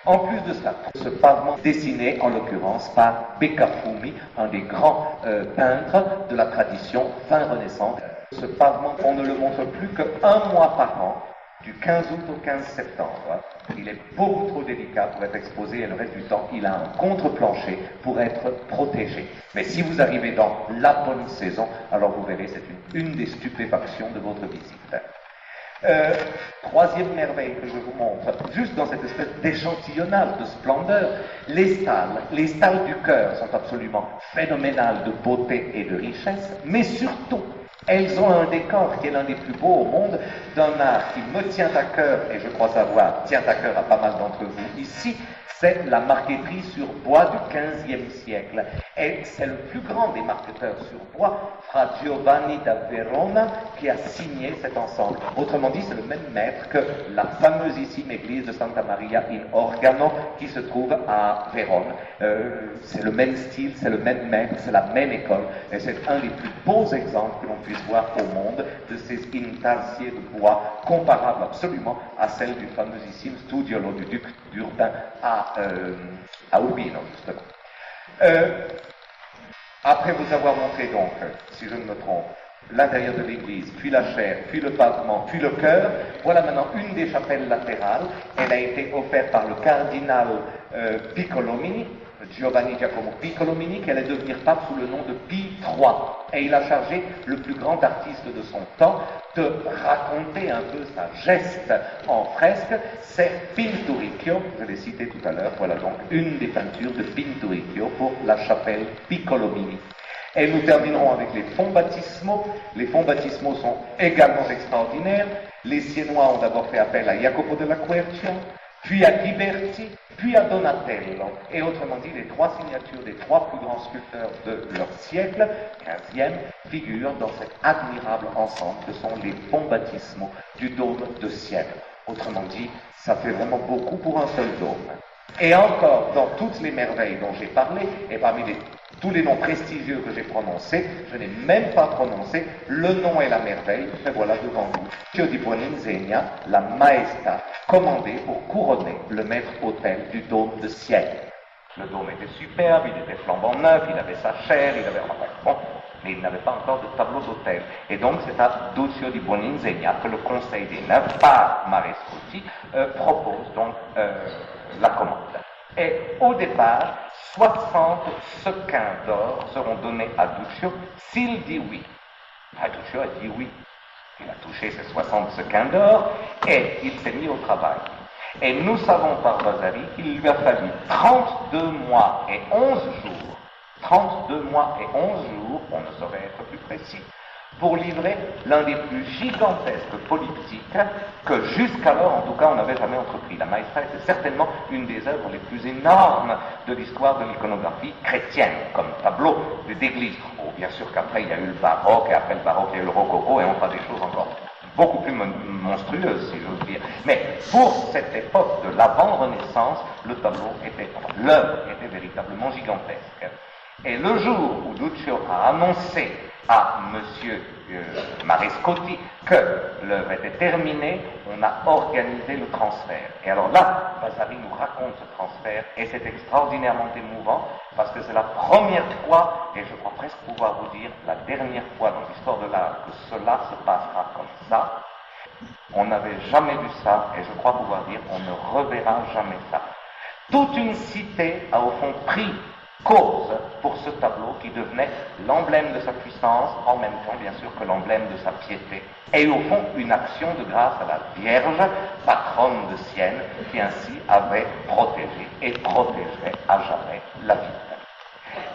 En plus de cela, ce pavement dessiné en l'occurrence par Beccafumi, un des grands peintres de la tradition fin Renaissance. Ce pavement, on ne le montre plus qu'un mois par an, du 15 août au 15 septembre. Il est beaucoup trop délicat pour être exposé et le reste du temps, il a un contre-plancher pour être protégé. Mais si vous arrivez dans la bonne saison, alors vous verrez, c'est une des stupéfactions de votre visite. Troisième merveille que je vous montre, juste dans cette espèce d'échantillonnage de splendeur, les stalles du chœur sont absolument phénoménales de beauté et de richesse, mais surtout, elles ont un décor qui est l'un des plus beaux au monde, d'un art qui me tient à cœur, et je crois savoir, tient à cœur à pas mal d'entre vous ici, c'est la marqueterie sur bois du XVe siècle. Et c'est le plus grand des marqueteurs sur bois, Fra Giovanni da Verona, qui a signé cet ensemble. Autrement dit, c'est le même maître que la fameussime église de Santa Maria in Organo, qui se trouve à Vérone. C'est le même style, c'est le même maître, c'est la même école, et c'est un des plus beaux exemples que l'on puisse voir au monde de ces intarsiers de bois, comparables absolument à celle du fameussime studiolo du duc d'Urbain à Urbino, justement. Après vous avoir montré donc, si je ne me trompe, l'intérieur de l'église, puis la chaire, puis le pavement, puis le chœur, voilà maintenant une des chapelles latérales. Elle a été offerte par le cardinal Piccolomini, Giovanni Giacomo Piccolomini, qui allait devenir pape sous le nom de Pie III. Et il a chargé le plus grand artiste de son temps de raconter un peu sa geste en fresque. C'est Pinturicchio, je l'ai cité tout à l'heure, voilà donc une des peintures de Pinturicchio pour la chapelle Piccolomini. Et nous terminerons avec les fonds baptismaux. Les fonds baptismaux sont également extraordinaires. Les Siennois ont d'abord fait appel à Jacopo della Quercia, puis à Ghiberti, puis à Donatello. Et autrement dit, les 3 signatures des 3 plus grands sculpteurs de leur siècle, 15e, figurent dans cet admirable ensemble que sont les fonds baptismaux du dôme de Sienne. Autrement dit, ça fait vraiment beaucoup pour un seul dôme. Et encore, dans toutes les merveilles dont j'ai parlé, et parmi tous les noms prestigieux que j'ai prononcés, je n'ai même pas prononcé le nom et la merveille, mais voilà devant vous. Pio di Buoninsegna, la Maestà, commandée pour couronner le maître-autel du dôme de Sienne. Le dôme était superbe, il était flambant neuf, il avait sa chair, il avait... Bon, mais il n'avait pas encore de tableau d'autel. Et donc c'est à Duccio di Buoninsegna que le Conseil des Neufs, par Marescotti, propose donc la commande. Et au départ, 60 sequins d'or seront donnés à Duccio s'il dit oui. Duccio a dit oui. Il a touché ses 60 sequins d'or et il s'est mis au travail. Et nous savons par Vasari qu'il lui a fallu 32 mois et 11 jours, 32 mois et 11 jours, on ne saurait être plus précis, pour livrer l'un des plus gigantesques polyptyques que jusqu'alors, en tout cas, on n'avait jamais entrepris. La Maestra était certainement une des œuvres les plus énormes de l'histoire de l'iconographie chrétienne, comme tableau d'église. Oh, bien sûr qu'après, il y a eu le baroque, et après le baroque, il y a eu le rococo, et on fera des choses encore beaucoup plus monstrueuses, si j'ose dire. Mais pour cette époque de l'avant-Renaissance, l'œuvre était véritablement gigantesque. Et le jour où Duccio a annoncé à M. Marescotti que l'œuvre était terminée, on a organisé le transfert. Et alors là, Vasari nous raconte ce transfert, et c'est extraordinairement émouvant, parce que c'est la première fois, et je crois presque pouvoir vous dire la dernière fois dans l'histoire de l'art, que cela se passera comme ça. On n'avait jamais vu ça, et je crois pouvoir dire on ne reverra jamais ça. Toute une cité a au fond pris cause pour ce tableau qui devenait l'emblème de sa puissance, en même temps bien sûr que l'emblème de sa piété, et au fond une action de grâce à la Vierge, patronne de Sienne, qui ainsi avait protégé et protégerait à jamais la ville.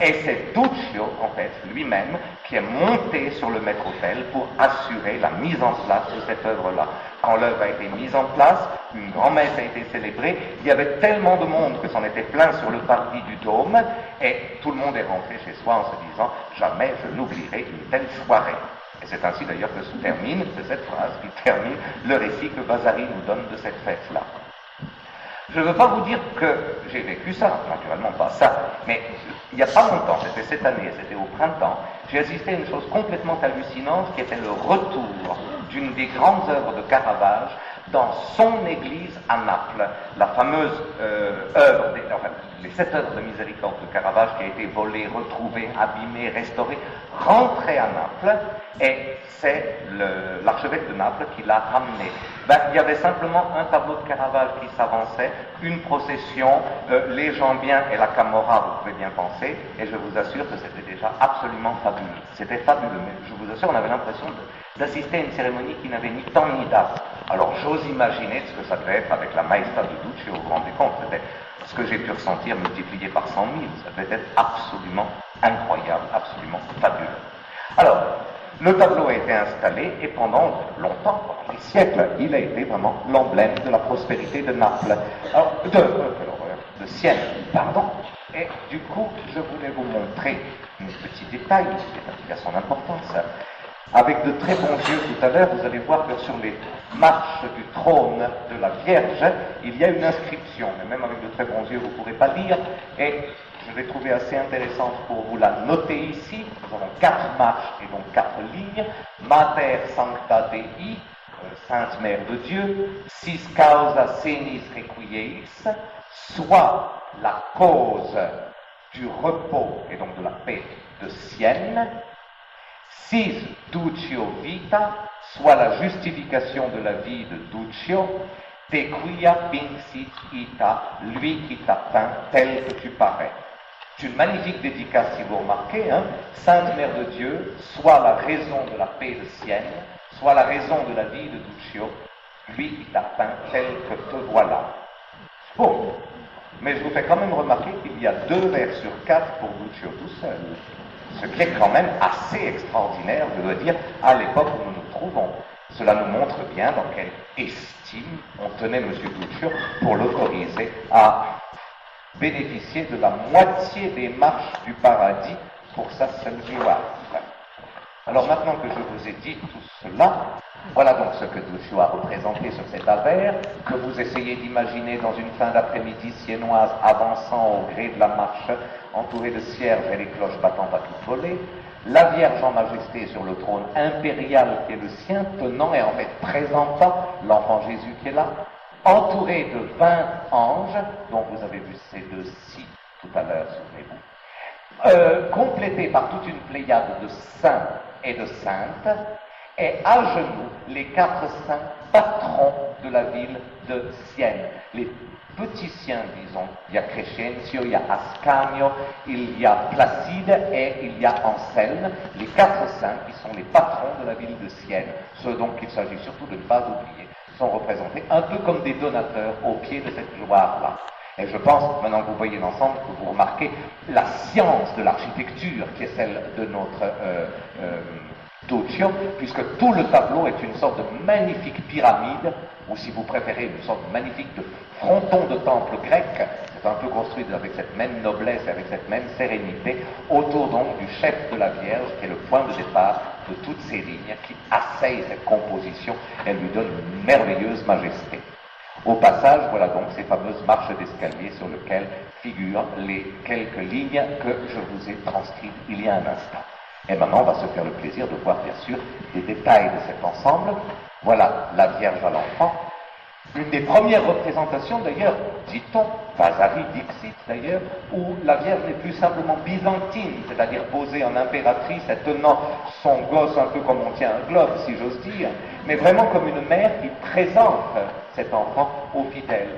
Et c'est Duccio, en fait, lui-même, qui est monté sur le maître-autel pour assurer la mise en place de cette œuvre-là. Quand l'œuvre a été mise en place, une grand-messe a été célébrée, il y avait tellement de monde que c'en était plein sur le parvis du dôme, et tout le monde est rentré chez soi en se disant « Jamais je n'oublierai une telle soirée ». Et c'est ainsi d'ailleurs que se termine, c'est cette phrase qui termine le récit que Vasari nous donne de cette fête-là. Je ne veux pas vous dire que j'ai vécu ça, naturellement pas ça, mais il n'y a pas longtemps, c'était cette année, c'était au printemps, j'ai assisté à une chose complètement hallucinante qui était le retour d'une des grandes œuvres de Caravage dans son église à Naples, la fameuse œuvre, les 7 œuvres de miséricorde de Caravage qui a été volée, retrouvée, abîmée, restaurée, rentrée à Naples, et c'est l'archevêque de Naples qui l'a ramené. Il y avait simplement un tableau de Caravage qui s'avançait, une procession, les gens bien et la Camorra, vous pouvez bien penser, et je vous assure que c'était déjà absolument fabuleux. C'était fabuleux, mais je vous assure, on avait l'impression d'assister à une cérémonie qui n'avait ni temps ni date. Alors j'ose imaginer ce que ça devait être avec la Maestra de Duccio, au grand décompte. C'était ce que j'ai pu ressentir multiplié par 100 000. Ça devait être absolument incroyable, absolument fabuleux. Alors, le tableau a été installé et pendant longtemps, pendant des siècles, il a été vraiment l'emblème de la prospérité de Naples. Alors, de Sienne, pardon. Et du coup, je voulais vous montrer un petit détail qui a son importance. Avec de très bons yeux, tout à l'heure, vous allez voir que sur les marches du trône de la Vierge, il y a une inscription, mais même avec de très bons yeux, vous ne pourrez pas lire, et je l'ai trouvé assez intéressante pour vous la noter ici. Nous avons 4 marches et donc 4 lignes. Mater Sancta Dei, Sainte Mère de Dieu, sis causa senis requieis, soit la cause du repos et donc de la paix de Sienne, sis Duccio vita, soit la justification de la vie de Duccio, te quia vincit ita, lui qui t'a peint tel que tu parais. C'est une magnifique dédicace, si vous remarquez, hein. Sainte Mère de Dieu, soit la raison de la paix de Sienne, soit la raison de la vie de Duccio, lui qui t'a peint tel que te voilà. Bon, mais je vous fais quand même remarquer qu'il y a 2 vers sur 4 pour Duccio tout seul. Ce qui est quand même assez extraordinaire, je dois dire, à l'époque où nous nous trouvons. Cela nous montre bien dans quelle estime on tenait M. Duccio pour l'autoriser à bénéficier de la moitié des marches du paradis pour sa seule gloire. Alors maintenant que je vous ai dit tout cela, voilà donc ce que Duccio a représenté sur cet avers, que vous essayez d'imaginer dans une fin d'après-midi siennoise avançant au gré de la marche, entouré de cierges et les cloches battant à toute volée, la Vierge en majesté sur le trône impérial qui est le sien, tenant et en fait présentant l'enfant Jésus qui est là, entouré de 20 anges, dont vous avez vu ces 2 ci tout à l'heure, souvenez-vous, complété par toute une pléiade de saints et de saintes, et à genoux les 4 saints patrons de la ville de Sienne. Les petits siens, disons. Il y a Crescencio, il y a Ascanio, il y a Placide et il y a Anselme, les 4 saints qui sont les patrons de la ville de Sienne. Ceux donc il s'agit surtout de ne pas oublier sont représentés un peu comme des donateurs au pied de cette gloire-là. Et je pense, maintenant que vous voyez l'ensemble, que vous remarquez la science de l'architecture qui est celle de notre Duccio, puisque tout le tableau est une sorte de magnifique pyramide, ou si vous préférez, une sorte de magnifique fronton de temple grec, c'est un peu construit avec cette même noblesse et avec cette même sérénité, autour donc du chef de la Vierge, qui est le point de départ de toutes ces lignes qui asseyent cette composition et lui donnent une merveilleuse majesté. Au passage, voilà donc ces fameuses marches d'escalier sur lesquelles figurent les quelques lignes que je vous ai transcrites il y a un instant. Et maintenant, on va se faire le plaisir de voir, bien sûr, des détails de cet ensemble. Voilà la Vierge à l'enfant. Une des premières représentations, d'ailleurs, dit-on, Vasari Dixit d'ailleurs, où la Vierge n'est plus simplement byzantine, c'est-à-dire posée en impératrice et tenant son gosse un peu comme on tient un globe, si j'ose dire, mais vraiment comme une mère qui présente cet enfant aux fidèles,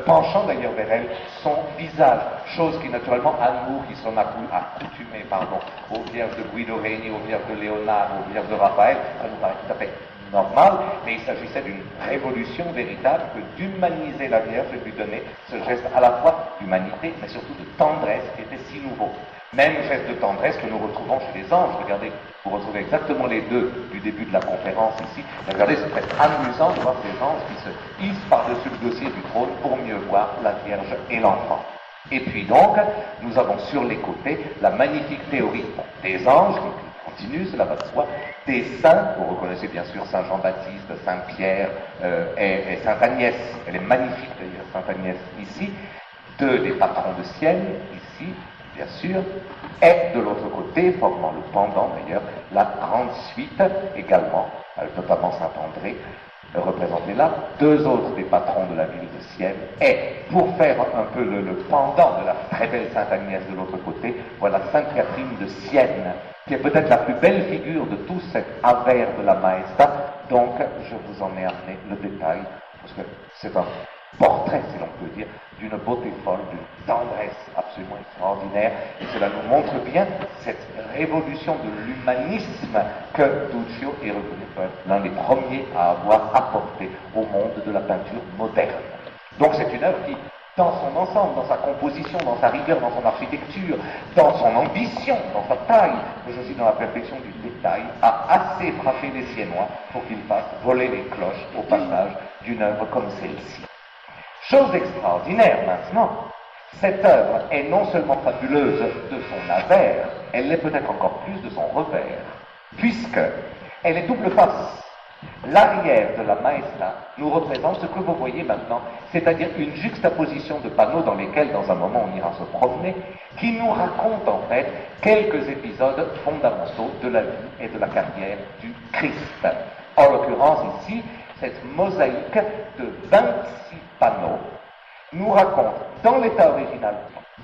penchant d'ailleurs vers elle son visage, chose qui naturellement à nous qui sommes accoutumés aux Vierges de Guido Reni, aux Vierges de Léonard, aux Vierges de Raphaël, ça nous paraît tout à fait normal, mais il s'agissait d'une révolution véritable que d'humaniser la Vierge et de lui donner ce geste à la fois d'humanité, mais surtout de tendresse qui était si nouveau. Même geste de tendresse que nous retrouvons chez les anges. Regardez, vous retrouvez exactement les deux du début de la conférence ici. Et regardez, c'est presque amusant de voir ces anges qui se hissent par-dessus le dossier du trône pour mieux voir la Vierge et l'enfant. Et puis donc, nous avons sur les côtés la magnifique théorie des anges, qui continue, cela va de soi, des saints, vous reconnaissez bien sûr Saint Jean-Baptiste, Saint Pierre et Sainte Agnès, elle est magnifique d'ailleurs, Sainte Agnès ici, deux des patrons de Sienne, ici, bien sûr, et de l'autre côté, formant le pendant d'ailleurs, la grande suite également, notamment Saint André, représenté là, deux autres des patrons de la ville de Sienne, et pour faire un peu le pendant de la très belle Sainte Agnès de l'autre côté, voilà Sainte Catherine de Sienne, qui est peut-être la plus belle figure de tout cet avers de la Maestà, donc je vous en ai amené le détail, parce que c'est un portrait, si l'on peut dire, d'une beauté folle, d'une tendresse absolument extraordinaire, et cela nous montre bien cette révolution de l'humanisme que Duccio est reconnu comme l'un des premiers à avoir apporté au monde de la peinture moderne. Donc c'est une œuvre qui, dans son ensemble, dans sa composition, dans sa rigueur, dans son architecture, dans son ambition, dans sa taille, mais aussi dans la perfection du détail, a assez frappé les Siennois pour qu'ils fassent voler les cloches au passage d'une œuvre comme celle-ci. Chose extraordinaire maintenant, cette œuvre est non seulement fabuleuse de son avers, elle l'est peut-être encore plus de son revers, puisque elle est double face. L'arrière de la Maestà nous représente ce que vous voyez maintenant, c'est-à-dire une juxtaposition de panneaux dans lesquels, dans un moment, on ira se promener, qui nous racontent en fait quelques épisodes fondamentaux de la vie et de la carrière du Christ. En l'occurrence ici, cette mosaïque de 26 panneaux nous raconte, dans l'état original,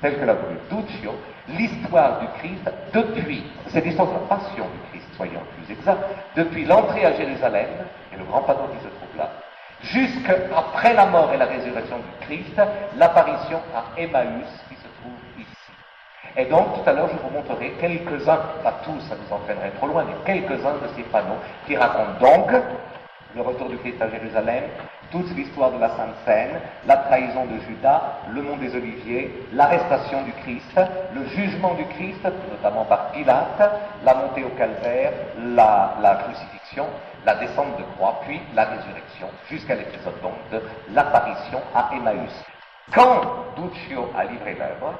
tel que l'a voulu Duccio, l'histoire du Christ depuis, c'est l'histoire de la passion du Christ, soyons plus exacts, depuis l'entrée à Jérusalem, et le grand panneau qui se trouve là, jusqu'après la mort et la résurrection du Christ, l'apparition à Emmaüs qui se trouve ici. Et donc, tout à l'heure, je vous montrerai quelques-uns, pas tous, ça nous entraînerait trop loin, mais quelques-uns de ces panneaux qui racontent donc le retour du Christ à Jérusalem, toute l'histoire de la Sainte Seine, la trahison de Judas, le mont des Oliviers, l'arrestation du Christ, le jugement du Christ, notamment par Pilate, la montée au calvaire, la crucifixion, la descente de croix, puis la résurrection, jusqu'à l'épisode donc de l'apparition à Emmaüs. Quand Duccio a livré l'œuvre,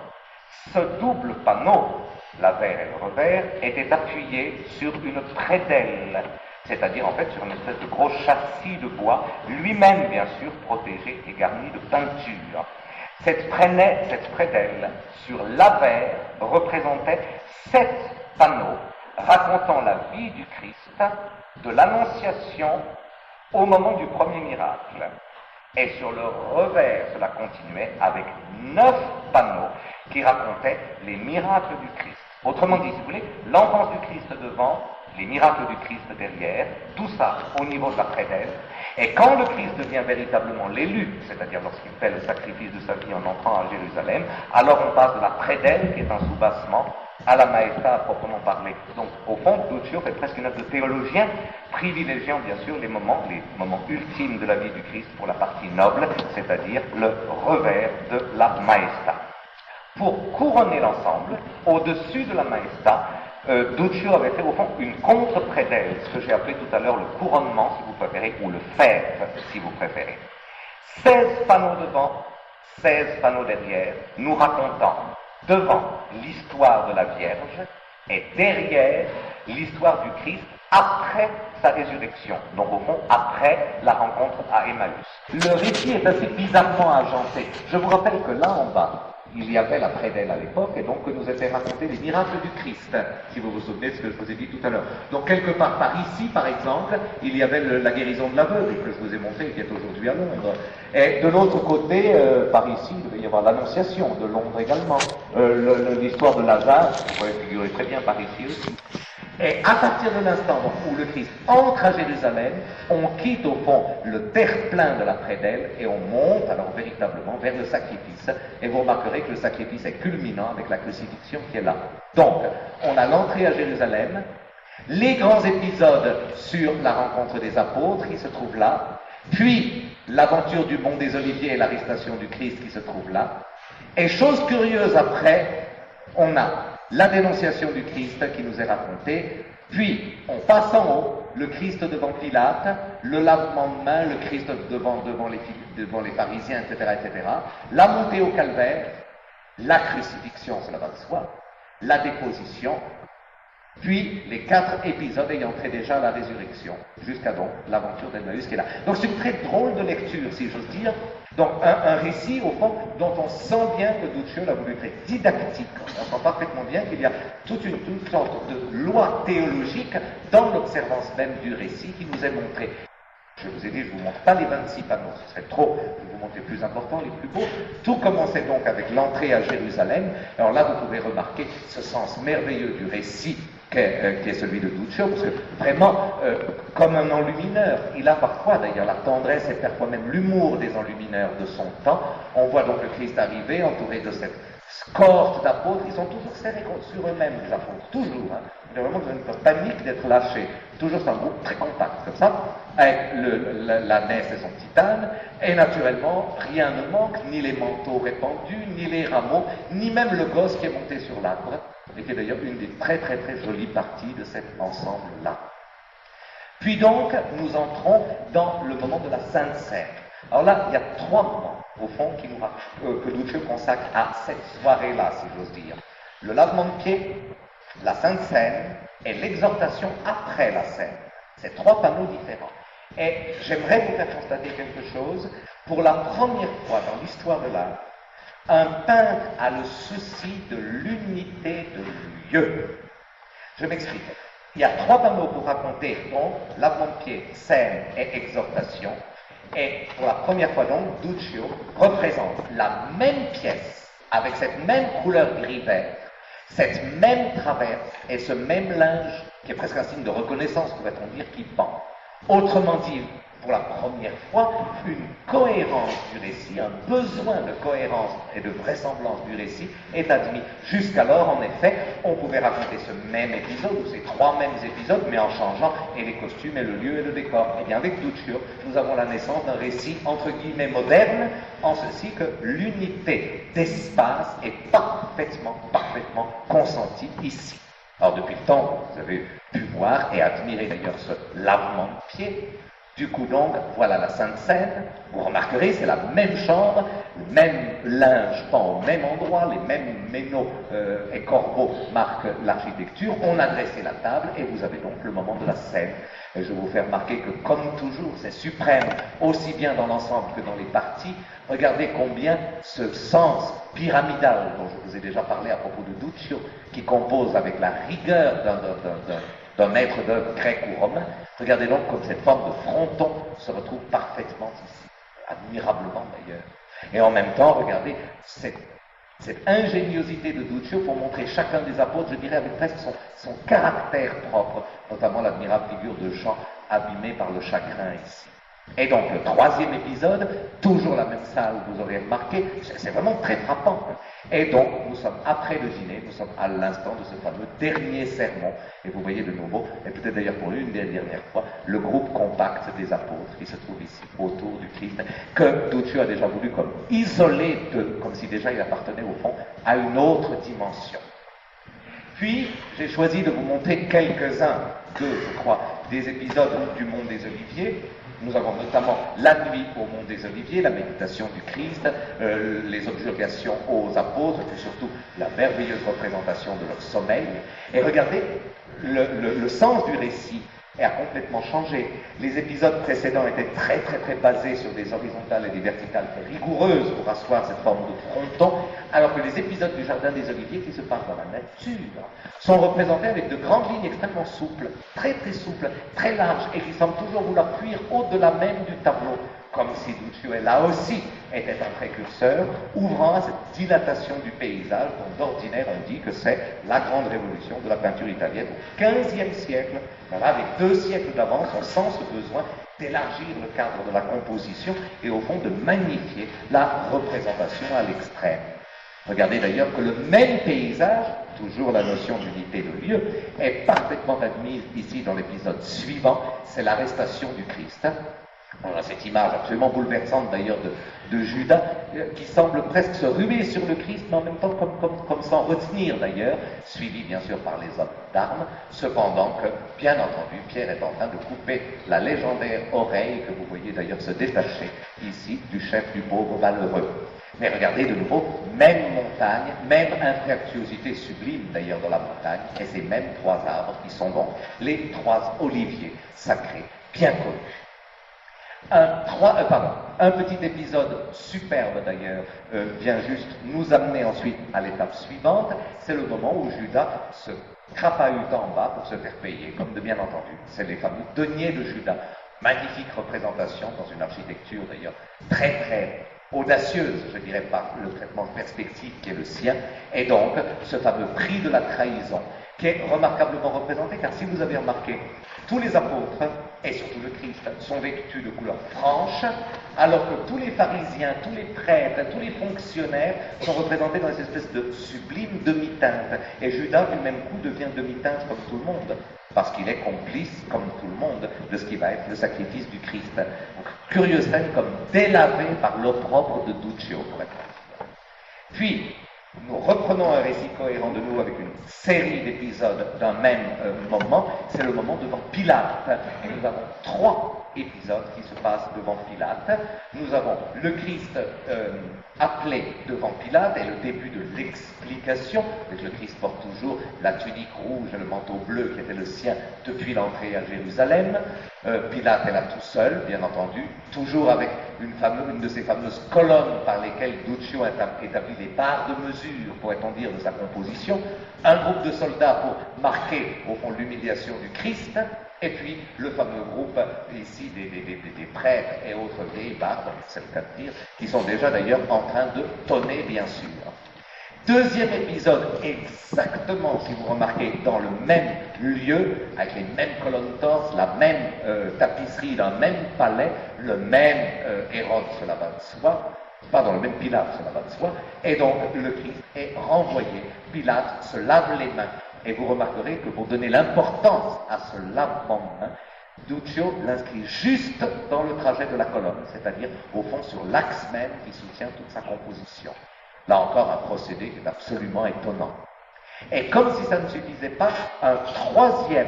ce double panneau, l'avers et le revers, était appuyé sur une prédelle, c'est-à-dire en fait sur une espèce de gros châssis de bois, lui-même bien sûr protégé et garni de peinture. Cette prédelle sur l'avers représentait 7 panneaux racontant la vie du Christ, de l'Annonciation au moment du premier miracle. Et sur le revers, cela continuait avec 9 panneaux qui racontait les miracles du Christ. Autrement dit, si vous voulez, l'enfance du Christ devant, les miracles du Christ derrière, tout ça au niveau de la prédelle. Et quand le Christ devient véritablement l'élu, c'est-à-dire lorsqu'il fait le sacrifice de sa vie en entrant à Jérusalem, alors on passe de la prédelle, qui est un soubassement, à la maestà à proprement parler. Donc, au fond, Duccio fait presque une œuvre de théologien, privilégiant bien sûr les moments ultimes de la vie du Christ pour la partie noble, c'est-à-dire le revers de la maestà. Pour couronner l'ensemble, au-dessus de la maestà, Duccio avait fait au fond une contre-prédelle, ce que j'ai appelé tout à l'heure le couronnement, si vous préférez, ou le fève, si vous préférez. 16 panneaux devant, 16 panneaux derrière, nous racontant devant l'histoire de la Vierge et derrière l'histoire du Christ après sa résurrection, donc au fond après la rencontre à Emmaüs. Le récit est assez bizarrement agencé. Je vous rappelle que là en bas, il y avait la prédelle à l'époque, et donc que nous étaient racontés les miracles du Christ, si vous vous souvenez de ce que je vous ai dit tout à l'heure. Donc quelque part par ici, par exemple, il y avait la guérison de l'aveugle, que je vous ai montré, qui est aujourd'hui à Londres. Et de l'autre côté, par ici, il devait y avoir l'Annonciation, de Londres également. L'histoire de Lazare, vous pouvez figurer très bien par ici aussi. Et à partir de l'instant où le Christ entre à Jérusalem, on quitte au fond le terre-plein de la prédelle et on monte alors véritablement vers le sacrifice. Et vous remarquerez que le sacrifice est culminant avec la crucifixion qui est là. Donc, on a l'entrée à Jérusalem, les grands épisodes sur la rencontre des apôtres qui se trouvent là, puis l'aventure du Mont des Oliviers et l'arrestation du Christ qui se trouve là. Et chose curieuse après, on a la dénonciation du Christ qui nous est racontée, puis on passe en haut, le Christ devant Pilate, le lavement de mains, le Christ devant les pharisiens, etc., etc., la montée au calvaire, la crucifixion, cela va de soi, la déposition, puis les 4 épisodes ayant fait déjà la résurrection, jusqu'à donc l'aventure d'Emmaüs qui est là. Donc c'est une très drôle de lecture, si j'ose dire. Donc un récit, au fond, dont on sent bien que Duccio l'a voulu très didactique. On sent parfaitement bien qu'il y a toute sorte de loi théologique dans l'observance même du récit qui nous est montrée. Je vous ai dit, je ne vous montre pas les 26 panneaux, ce serait trop. Je vais vous montre les plus importants, les plus beaux. Tout commençait donc avec l'entrée à Jérusalem. Alors là, vous pouvez remarquer ce sens merveilleux du récit qui est celui de Duccio, parce que vraiment, comme un enlumineur, il a parfois d'ailleurs la tendresse et parfois même l'humour des enlumineurs de son temps. On voit donc le Christ arriver, entouré de cette cohorte d'apôtres, ils sont toujours serrés sur eux-mêmes, les apôtres, toujours. Hein. Il y a vraiment une panique d'être lâchés. Toujours c'est un groupe très compact, comme ça, avec la naisse et son titane, et naturellement, rien ne manque, ni les manteaux répandus, ni les rameaux, ni même le gosse qui est monté sur l'arbre, et qui est d'ailleurs une des très très très jolies parties de cet ensemble-là. Puis donc, nous entrons dans le moment de la Sainte Seine. Alors là, il y a 3 moments, au fond, que Duccio consacre à cette soirée-là, si j'ose dire. Le lavement de pied, la Sainte Seine et l'exhortation après la Seine. C'est 3 panneaux différents. Et j'aimerais vous faire constater quelque chose. Pour la première fois dans l'histoire de l'art, un peintre a le souci de l'unité de lieu. Je m'explique. Il y a 3 panneaux pour raconter, donc, lavement de pied, scène et exhortation. Et pour la première fois, donc, Duccio représente la même pièce, avec cette même couleur gris-vert, cette même traverse et ce même linge, qui est presque un signe de reconnaissance, pourrait-on dire, qui pend. Autrement dit, pour la première fois, une cohérence du récit, un besoin de cohérence et de vraisemblance du récit est admis. Jusqu'alors, en effet, on pouvait raconter ce même épisode, ou ces 3 mêmes épisodes, mais en changeant et les costumes, et le lieu, et le décor. Et bien avec Duccio, nous avons la naissance d'un récit, entre guillemets, moderne, en ceci que l'unité d'espace est parfaitement consentie ici. Alors depuis le temps, vous avez pu voir et admirer d'ailleurs ce lavement de pied. Du coup donc, voilà la Sainte Seine. Vous remarquerez, c'est la même chambre, le même linge pend au même endroit, les mêmes méneaux et corbeaux marquent l'architecture. On a dressé la table et vous avez donc le moment de la scène. Et je vous fais remarquer que, comme toujours, c'est suprême, aussi bien dans l'ensemble que dans les parties. Regardez combien ce sens pyramidal, dont je vous ai déjà parlé à propos de Duccio, qui compose avec la rigueur d'un maître d'œuvre grec ou romain, regardez donc comme cette forme de fronton se retrouve parfaitement ici, admirablement d'ailleurs. Et en même temps, regardez cette cette ingéniosité de Duccio pour montrer chacun des apôtres, je dirais, avec presque son caractère propre, notamment l'admirable figure de Jean abîmé par le chagrin ici. Et donc, le troisième épisode, toujours la même salle, vous aurez remarqué, c'est vraiment très frappant. Et donc, nous sommes après le dîner, nous sommes à l'instant de ce fameux dernier sermon. Et vous voyez de nouveau, et peut-être d'ailleurs pour une des dernières fois, le groupe compact des apôtres qui se trouve ici, autour du Christ, que Duccio a déjà voulu comme isoler d'eux, comme si déjà il appartenait au fond à une autre dimension. Puis, j'ai choisi de vous montrer quelques-uns, je crois, des épisodes du Mont des Oliviers. Nous avons notamment la nuit au Mont des Oliviers, la méditation du Christ, les objurgations aux apôtres, et surtout la merveilleuse représentation de leur sommeil. Et regardez, le sens du récit a complètement changé. Les épisodes précédents étaient très basés sur des horizontales et des verticales très rigoureuses pour asseoir cette forme de fronton, alors que les épisodes du Jardin des Oliviers, qui se passent dans la nature, sont représentés avec de grandes lignes extrêmement souples, très souples, très larges, et qui semblent toujours vouloir fuir au-delà même du tableau, comme si Duccio, là aussi, était un précurseur, ouvrant à cette dilatation du paysage dont d'ordinaire on dit que c'est la grande révolution de la peinture italienne au XVe siècle. Voilà, avec 2 siècles d'avance, on sent ce besoin d'élargir le cadre de la composition et au fond de magnifier la représentation à l'extrême. Regardez d'ailleurs que le même paysage, toujours la notion d'unité de lieu, est parfaitement admise ici dans l'épisode suivant, c'est l'arrestation du Christ. On a cette image absolument bouleversante d'ailleurs de Judas, qui semble presque se ruer sur le Christ, mais en même temps comme s'en retenir d'ailleurs, suivi bien sûr par les hommes d'armes, cependant que, bien entendu, Pierre est en train de couper la légendaire oreille que vous voyez d'ailleurs se détacher ici du chef du pauvre malheureux. Mais regardez de nouveau, même montagne, même infractuosité sublime d'ailleurs dans la montagne, et ces mêmes 3 arbres qui sont donc les 3 oliviers sacrés, bien connus. Un petit épisode superbe d'ailleurs vient juste nous amener ensuite à l'étape suivante, c'est le moment où Judas se crapahute en bas pour se faire payer, comme de bien entendu. C'est les fameux deniers de Judas. Magnifique représentation dans une architecture d'ailleurs très audacieuse, je dirais, par le traitement de perspective qui est le sien, et donc ce fameux prix de la trahison qui est remarquablement représenté, car si vous avez remarqué, tous les apôtres, et surtout le Christ, sont vêtus de couleur franche, alors que tous les pharisiens, tous les prêtres, tous les fonctionnaires sont représentés dans une espèce de sublime demi-teinte. Et Judas, du même coup, devient demi-teinte comme tout le monde, parce qu'il est complice, comme tout le monde, de ce qui va être le sacrifice du Christ. Donc, curieuse scène comme délavée par l'opprobre de Duccio, pour être ainsi. Puis, nous reprenons un récit cohérent de nous avec une série d'épisodes d'un même moment. C'est le moment devant Pilate. Et nous avons 3 épisodes qui se passent devant Pilate. Nous avons le Christ appelé devant Pilate et le début de l'explication. Le Christ porte toujours la tunique rouge et le manteau bleu qui était le sien depuis l'entrée à Jérusalem. Pilate est là tout seul, bien entendu, toujours avec une de ces fameuses colonnes par lesquelles Duccio a établi des barres de mesure, pourrait-on dire, de sa composition, un groupe de soldats pour marquer, au fond, l'humiliation du Christ, et puis le fameux groupe, ici, des prêtres et autres vieilles barbes, c'est le cas de dire, qui sont déjà d'ailleurs en train de tonner, bien sûr. Deuxième épisode, exactement, si vous remarquez, dans le même lieu, avec les mêmes colonnes torses, la même tapisserie d'un même palais, le même Hérode, cela va de soi, pardon, le même Pilate, cela va de soi, et donc le Christ est renvoyé. Pilate se lave les mains, et vous remarquerez que pour donner l'importance à ce lavement de mains, Duccio l'inscrit juste dans le trajet de la colonne, c'est-à-dire au fond sur l'axe même qui soutient toute sa composition. Là encore, un procédé qui est absolument étonnant. Et comme si ça ne suffisait pas, un troisième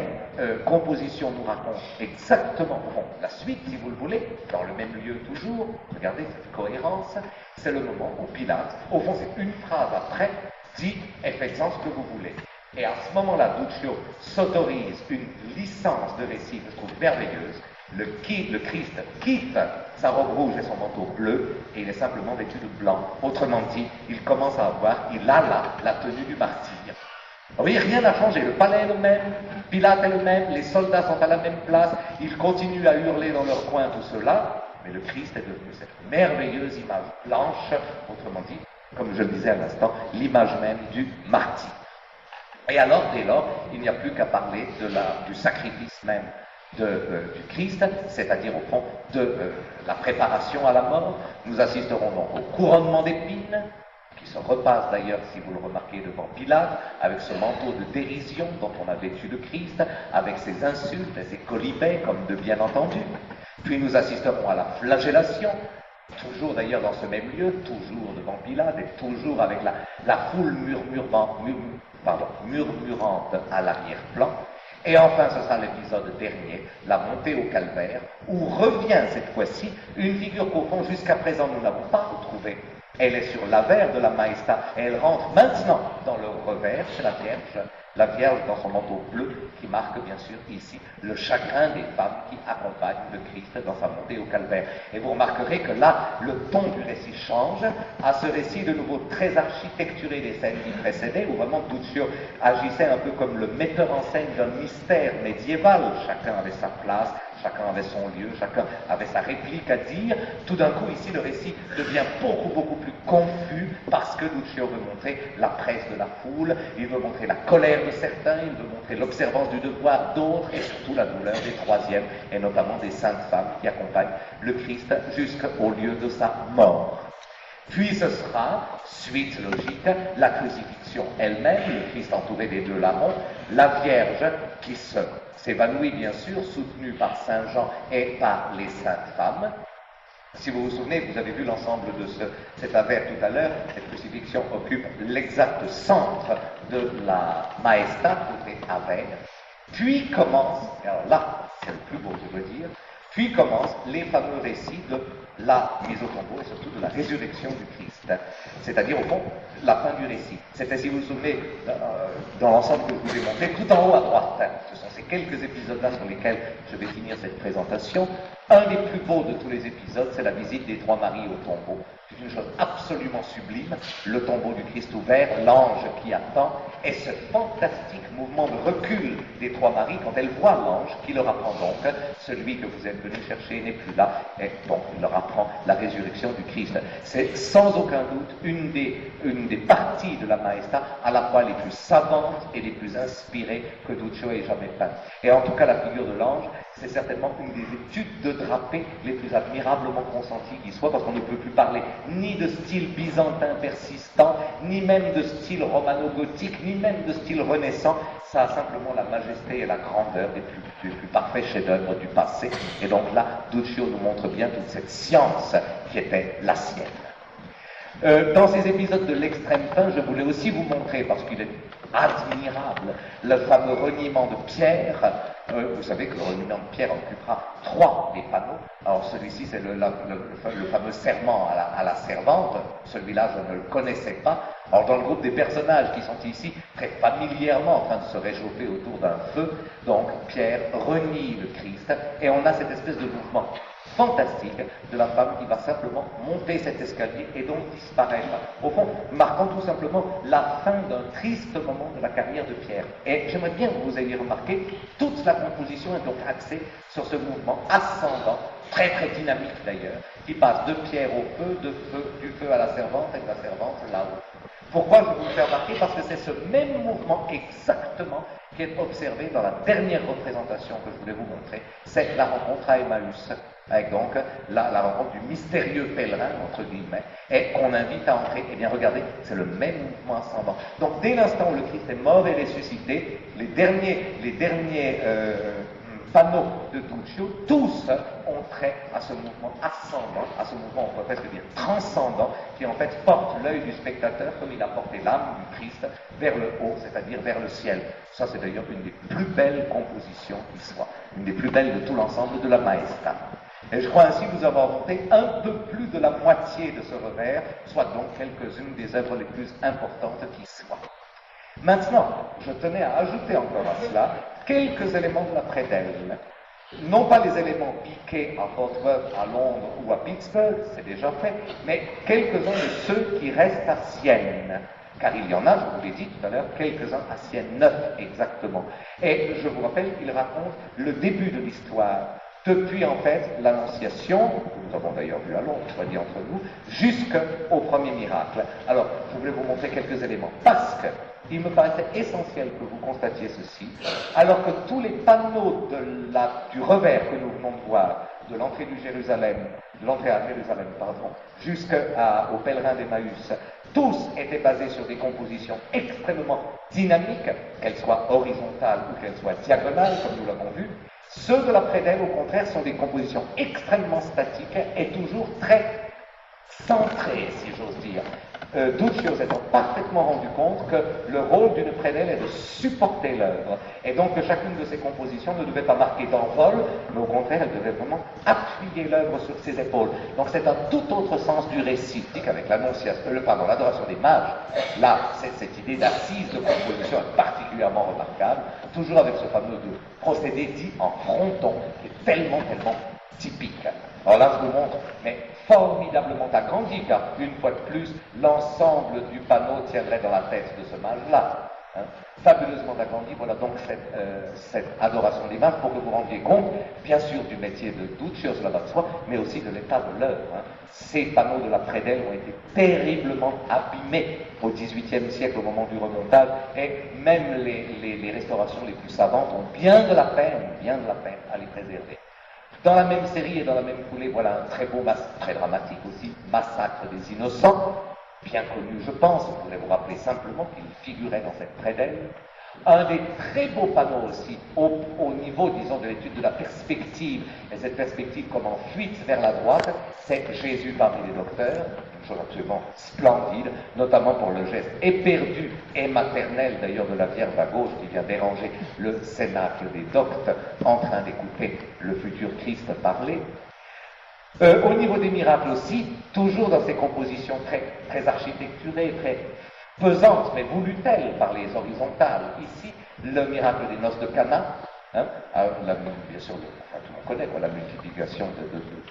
composition nous raconte exactement, bon, la suite, si vous le voulez, dans le même lieu toujours, regardez cette cohérence, c'est le moment où Pilate, au fond c'est une phrase après, dit « et faites-en ce que vous voulez ». Et à ce moment-là, Duccio s'autorise une licence de récit que je trouve merveilleuse. Le Christ quitte sa robe rouge et son manteau bleu, et il est simplement vêtu de blanc. Autrement dit, il commence à avoir, il a là la tenue du martyr. Vous voyez, rien n'a changé. Le palais est le même, Pilate est le même, les soldats sont à la même place, ils continuent à hurler dans leur coin tout cela, mais le Christ est devenu cette merveilleuse image blanche, autrement dit, comme je le disais à l'instant, l'image même du martyr. Et alors, dès lors, il n'y a plus qu'à parler du sacrifice même du Christ, c'est-à-dire au fond de la préparation à la mort. Nous assisterons donc au couronnement d'épines, qui se repasse d'ailleurs, si vous le remarquez, devant Pilate, avec ce manteau de dérision dont on a vêtu le Christ, avec ses insultes et ses colibets, comme de bien entendu. Puis nous assisterons à la flagellation, toujours d'ailleurs dans ce même lieu, toujours devant Pilate, et toujours avec la foule murmurante à l'arrière-plan. Et enfin, ce sera l'épisode dernier, la montée au calvaire, où revient cette fois-ci une figure qu'au fond, jusqu'à présent, nous n'avons pas retrouvée. Elle est sur l'avers de la Maesta, et elle rentre maintenant dans le revers, c'est la Vierge dans son manteau bleu, qui marque bien sûr ici le chagrin des femmes qui accompagnent le Christ dans sa montée au calvaire. Et vous remarquerez que là, le ton du récit change, à ce récit de nouveau très architecturé des scènes qui précédaient, où vraiment Duccio agissait un peu comme le metteur en scène d'un mystère médiéval. Chacun avait sa place, chacun avait son lieu, chacun avait sa réplique à dire. Tout d'un coup, ici, le récit devient beaucoup plus confus parce que Duccio veut montrer la presse de la foule, il veut montrer la colère de certains, il veut montrer l'observance du devoir d'autres et surtout la douleur des troisièmes et notamment des saintes femmes qui accompagnent le Christ jusqu'au lieu de sa mort. Puis ce sera, suite logique, la crucifixion elle-même, le Christ entouré des deux larrons, la Vierge qui s'évanouit bien sûr, soutenue par Saint Jean et par les saintes femmes. Si vous vous souvenez, vous avez vu l'ensemble de cet avers tout à l'heure, cette crucifixion occupe l'exact centre de la Maesta, côté avers. Puis commence, alors là, c'est le plus beau, je veux dire, puis commencent les fameux récits de la mise au tombeau et surtout de la résurrection du Christ. C'est-à-dire, au fond, la fin du récit. C'était, si vous vous souvenez, dans l'ensemble que je vous ai montré, tout en haut à droite. Ce sont ces quelques épisodes-là sur lesquels je vais finir cette présentation. Un des plus beaux de tous les épisodes, c'est la visite des trois maris au tombeau. C'est une chose absolument sublime, le tombeau du Christ ouvert, l'ange qui attend, et ce fantastique mouvement de recul des trois maris quand elles voient l'ange qui leur apprend donc, celui que vous êtes venu chercher n'est plus là, et donc il leur apprend la résurrection du Christ. C'est sans aucun doute une des parties de la Maesta à la fois les plus savantes et les plus inspirées que Duccio ait jamais peintes. Et en tout cas, la figure de l'ange, c'est certainement une des études de drapé les plus admirablement consenties qui soit, parce qu'on ne peut plus parler ni de style byzantin persistant, ni même de style romano-gothique, ni même de style renaissant. Ça a simplement la majesté et la grandeur des plus parfaits chefs-d'œuvre du passé. Et donc là, Duccio nous montre bien toute cette science qui était la sienne. Dans ces épisodes de l'extrême fin, je voulais aussi vous montrer, parce qu'il est admirable, le fameux reniement de Pierre. Vous savez que le reniement de Pierre occupera 3 des panneaux. Alors celui-ci, c'est le fameux serment à la servante. Celui-là, je ne le connaissais pas. Alors dans le groupe des personnages qui sont ici, très familièrement en train de se réchauffer autour d'un feu, donc Pierre renie le Christ, et on a cette espèce de mouvement fantastique de la femme qui va simplement monter cet escalier et donc disparaître. Au fond, marquant tout simplement la fin d'un triste moment de la carrière de Pierre. Et j'aimerais bien que vous ayez remarqué, toute la composition est donc axée sur ce mouvement ascendant, très dynamique d'ailleurs, qui passe de Pierre au feu, du feu à la servante et de la servante là-haut. Pourquoi je vous le fais remarquer? Parce que c'est ce même mouvement exactement qui est observé dans la dernière représentation que je voulais vous montrer. C'est la rencontre à Emmaüs, avec donc la rencontre du mystérieux pèlerin, entre guillemets, et qu'on invite à entrer. Eh bien, regardez, c'est le même mouvement ascendant. Donc, dès l'instant où le Christ est mort et ressuscité, les derniers panneaux de Duccio, tous ont trait à ce mouvement ascendant, à ce mouvement, on pourrait presque dire transcendant, qui en fait porte l'œil du spectateur comme il a porté l'âme du Christ vers le haut, c'est-à-dire vers le ciel. Ça, c'est d'ailleurs une des plus belles compositions qui soit, une des plus belles de tout l'ensemble de la Maesta. Et je crois ainsi vous avoir montré un peu plus de la moitié de ce revers, soit donc quelques-unes des œuvres les plus importantes qui soient. Maintenant, je tenais à ajouter encore à cela quelques éléments de la prédelle. Non pas les éléments piqués à Fort Worth, à Londres ou à Pittsburgh, c'est déjà fait, mais quelques-uns de ceux qui restent à Sienne. Car il y en a, je vous l'ai dit tout à l'heure, quelques-uns à Sienne, 9 exactement. Et je vous rappelle qu'il raconte le début de l'histoire depuis en fait l'Annonciation, que nous avons d'ailleurs vu à Londres, soit dit entre nous, jusqu'au premier miracle. Alors, je voulais vous montrer quelques éléments, parce que il me paraissait essentiel que vous constatiez ceci, alors que tous les panneaux du revers que nous venons de voir, de l'entrée à Jérusalem, jusqu'au pèlerin d'Emmaüs, tous étaient basés sur des compositions extrêmement dynamiques, qu'elles soient horizontales ou qu'elles soient diagonales, comme nous l'avons vu. Ceux de la prédelle, au contraire, sont des compositions extrêmement statiques et toujours très centrées, si j'ose dire. Duccio s'étant parfaitement rendu compte que le rôle d'une prédelle est de supporter l'œuvre, et donc que chacune de ces compositions ne devait pas marquer d'envol, mais au contraire, elle devait vraiment appuyer l'œuvre sur ses épaules. Donc c'est un tout autre sens du récit, avec l'adoration des mages. Là, cette idée d'assise de composition est particulièrement remarquable, toujours avec ce fameux procédé dit en fronton, qui est tellement typique. Alors là, je vous montre, mais formidablement agrandi, car une fois de plus, l'ensemble du panneau tiendrait dans la tête de ce mage-là. Hein. Fabuleusement agrandi, voilà donc cette adoration des mages, pour que vous rendiez compte, bien sûr, du métier de Duccio, cela va de soi, mais aussi de l'état de l'œuvre. Hein. Ces panneaux de la prédelle ont été terriblement abîmés au XVIIIe siècle, au moment du remontage, et même les restaurations les plus savantes ont bien de la peine à les préserver. Dans la même série et dans la même foulée, voilà un très beau, très dramatique aussi, Massacre des Innocents, bien connu, je pense. Je voulais vous rappeler simplement qu'il figurait dans cette prédelle. Un des très beaux panneaux aussi, au niveau, disons, de l'étude de la perspective, et cette perspective comme en fuite vers la droite, c'est Jésus parmi les docteurs, une chose absolument splendide, notamment pour le geste éperdu et maternel d'ailleurs de la Vierge à gauche qui vient déranger le cénacle des doctes en train d'écouter le futur Christ parler. Au niveau des miracles aussi, toujours dans ces compositions très architecturées, très pesantes, mais voulues-elles par les horizontales. Ici, le miracle des noces de Cana, hein, bien sûr, tout le monde connaît la multiplication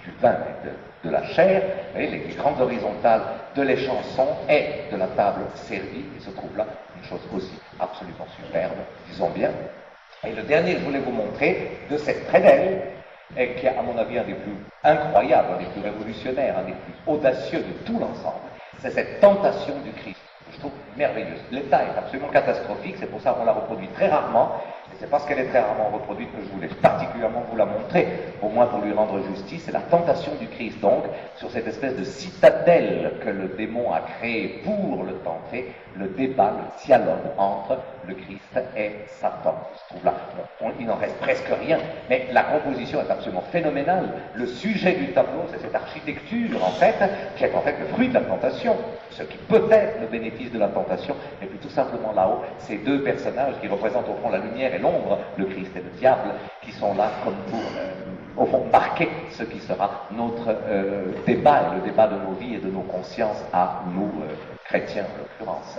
du vin et de la chair, et les grandes horizontales de l'échanson et de la table servie, il se trouve là une chose aussi absolument superbe, disons bien. Et le dernier que je voulais vous montrer de cette prédelle, et qui est à mon avis un des plus incroyables, un des plus révolutionnaires, un des plus audacieux de tout l'ensemble, c'est cette tentation du Christ. Je trouve merveilleuse. L'état est absolument catastrophique, c'est pour ça qu'on la reproduit très rarement, et c'est parce qu'elle est très rarement reproduite que je voulais particulièrement vous la montrer, au moins pour lui rendre justice. C'est la tentation du Christ, donc, sur cette espèce de citadelle que le démon a créée pour le tenter, le débat, le dialogue entre le Christ et Satan. Il se trouve là, il n'en reste presque rien, mais la composition est absolument phénoménale. Le sujet du tableau, c'est cette architecture, en fait, qui est en fait le fruit de la tentation, ce qui peut être le bénéfice de la tentation, et puis tout simplement là-haut, ces deux personnages qui représentent au fond la lumière et l'ombre, le Christ et le diable, qui sont là comme pour, au fond, marquer ce qui sera notre débat, et le débat de nos vies et de nos consciences à nous, chrétiens en l'occurrence.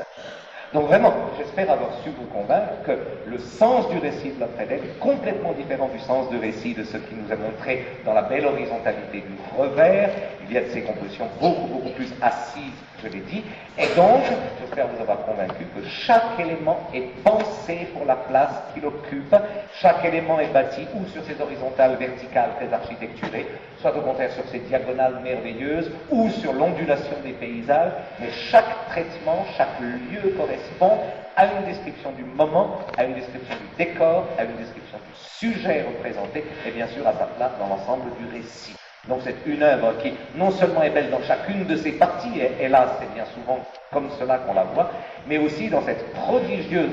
Donc vraiment, j'espère avoir su vous convaincre que le sens du récit de la prédelle est complètement différent du sens du récit de ce qui nous est montré dans la belle horizontalité du revers. Il y a de ces compositions beaucoup plus assises, je l'ai dit, et donc, j'espère vous avoir convaincu que chaque élément est pensé pour la place qu'il occupe, chaque élément est bâti ou sur ces horizontales verticales très architecturées, soit au contraire sur ces diagonales merveilleuses, ou sur l'ondulation des paysages, mais chaque traitement, chaque lieu correspond à une description du moment, à une description du décor, à une description du sujet représenté, et bien sûr à sa place dans l'ensemble du récit. Donc c'est une œuvre qui non seulement est belle dans chacune de ses parties, et hélas c'est bien souvent comme cela qu'on la voit, mais aussi dans ce prodigieux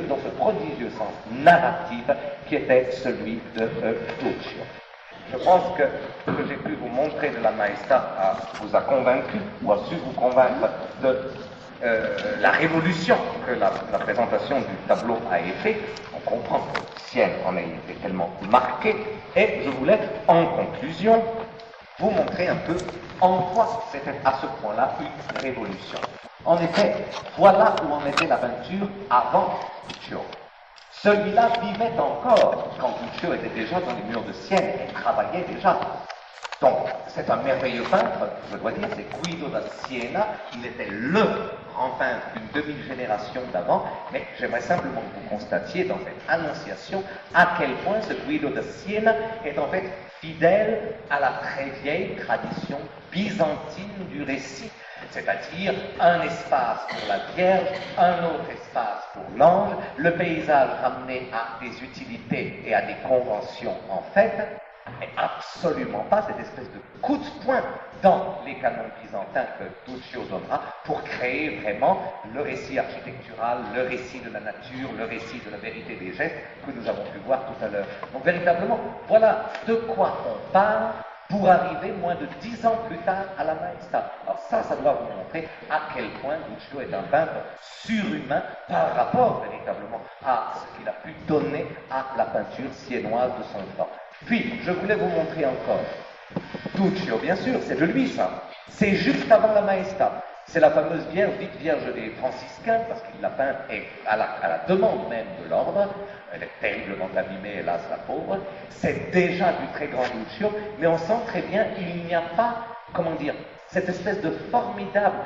sens narratif qui était celui de Duccio. Je pense que ce que j'ai pu vous montrer de la Maestà vous a convaincu, ou a su vous convaincre de la révolution que la présentation du tableau a été. On comprend que Sienne en a été tellement marquée, et je voulais, en conclusion, vous montrer un peu en quoi c'était à ce point-là une révolution. En effet, voilà où en était la peinture avant Duccio. Celui-là vivait encore quand Duccio était déjà dans les murs de Sienne et travaillait déjà. Donc, c'est un merveilleux peintre, je dois dire, c'est Guido da Siena. Il était le grand peintre d'une demi-génération d'avant, mais j'aimerais simplement que vous constatiez dans cette annonciation à quel point ce Guido da Siena est en fait fidèle à la très vieille tradition byzantine du récit, c'est-à-dire un espace pour la Vierge, un autre espace pour l'ange, le paysage ramené à des utilités et à des conventions en fait, mais absolument pas cette espèce de coup de poing dans les canons byzantins que Duccio donnera pour créer vraiment le récit architectural, le récit de la nature, le récit de la vérité des gestes que nous avons pu voir tout à l'heure. Donc véritablement, voilà de quoi on parle pour arriver moins de 10 ans plus tard à la Maestà. Alors ça doit vous montrer à quel point Duccio est un peintre surhumain par rapport véritablement à ce qu'il a pu donner à la peinture siennoise de son temps. Puis, je voulais vous montrer encore Duccio, bien sûr, c'est de lui ça. C'est juste avant la Maestà. C'est la fameuse Vierge, dite Vierge des franciscains, parce qu'il l'a peinte et à la demande même de l'ordre. Elle est terriblement abîmée, hélas, la pauvre. C'est déjà du très grand Duccio, mais on sent très bien qu'il n'y a pas, comment dire, cette espèce de formidable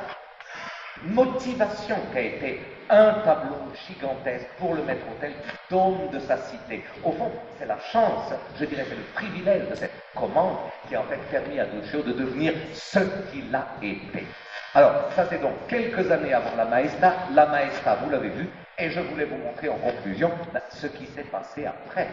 motivation qu'a été un tableau gigantesque pour le maître-autel du dôme de sa cité. Au fond, c'est la chance, je dirais, c'est le privilège de cette commande qui a en fait permis à Duccio de devenir ce qu'il a été. Alors, ça c'est donc quelques années avant la Maestà, vous l'avez vu, et je voulais vous montrer en conclusion ce qui s'est passé après.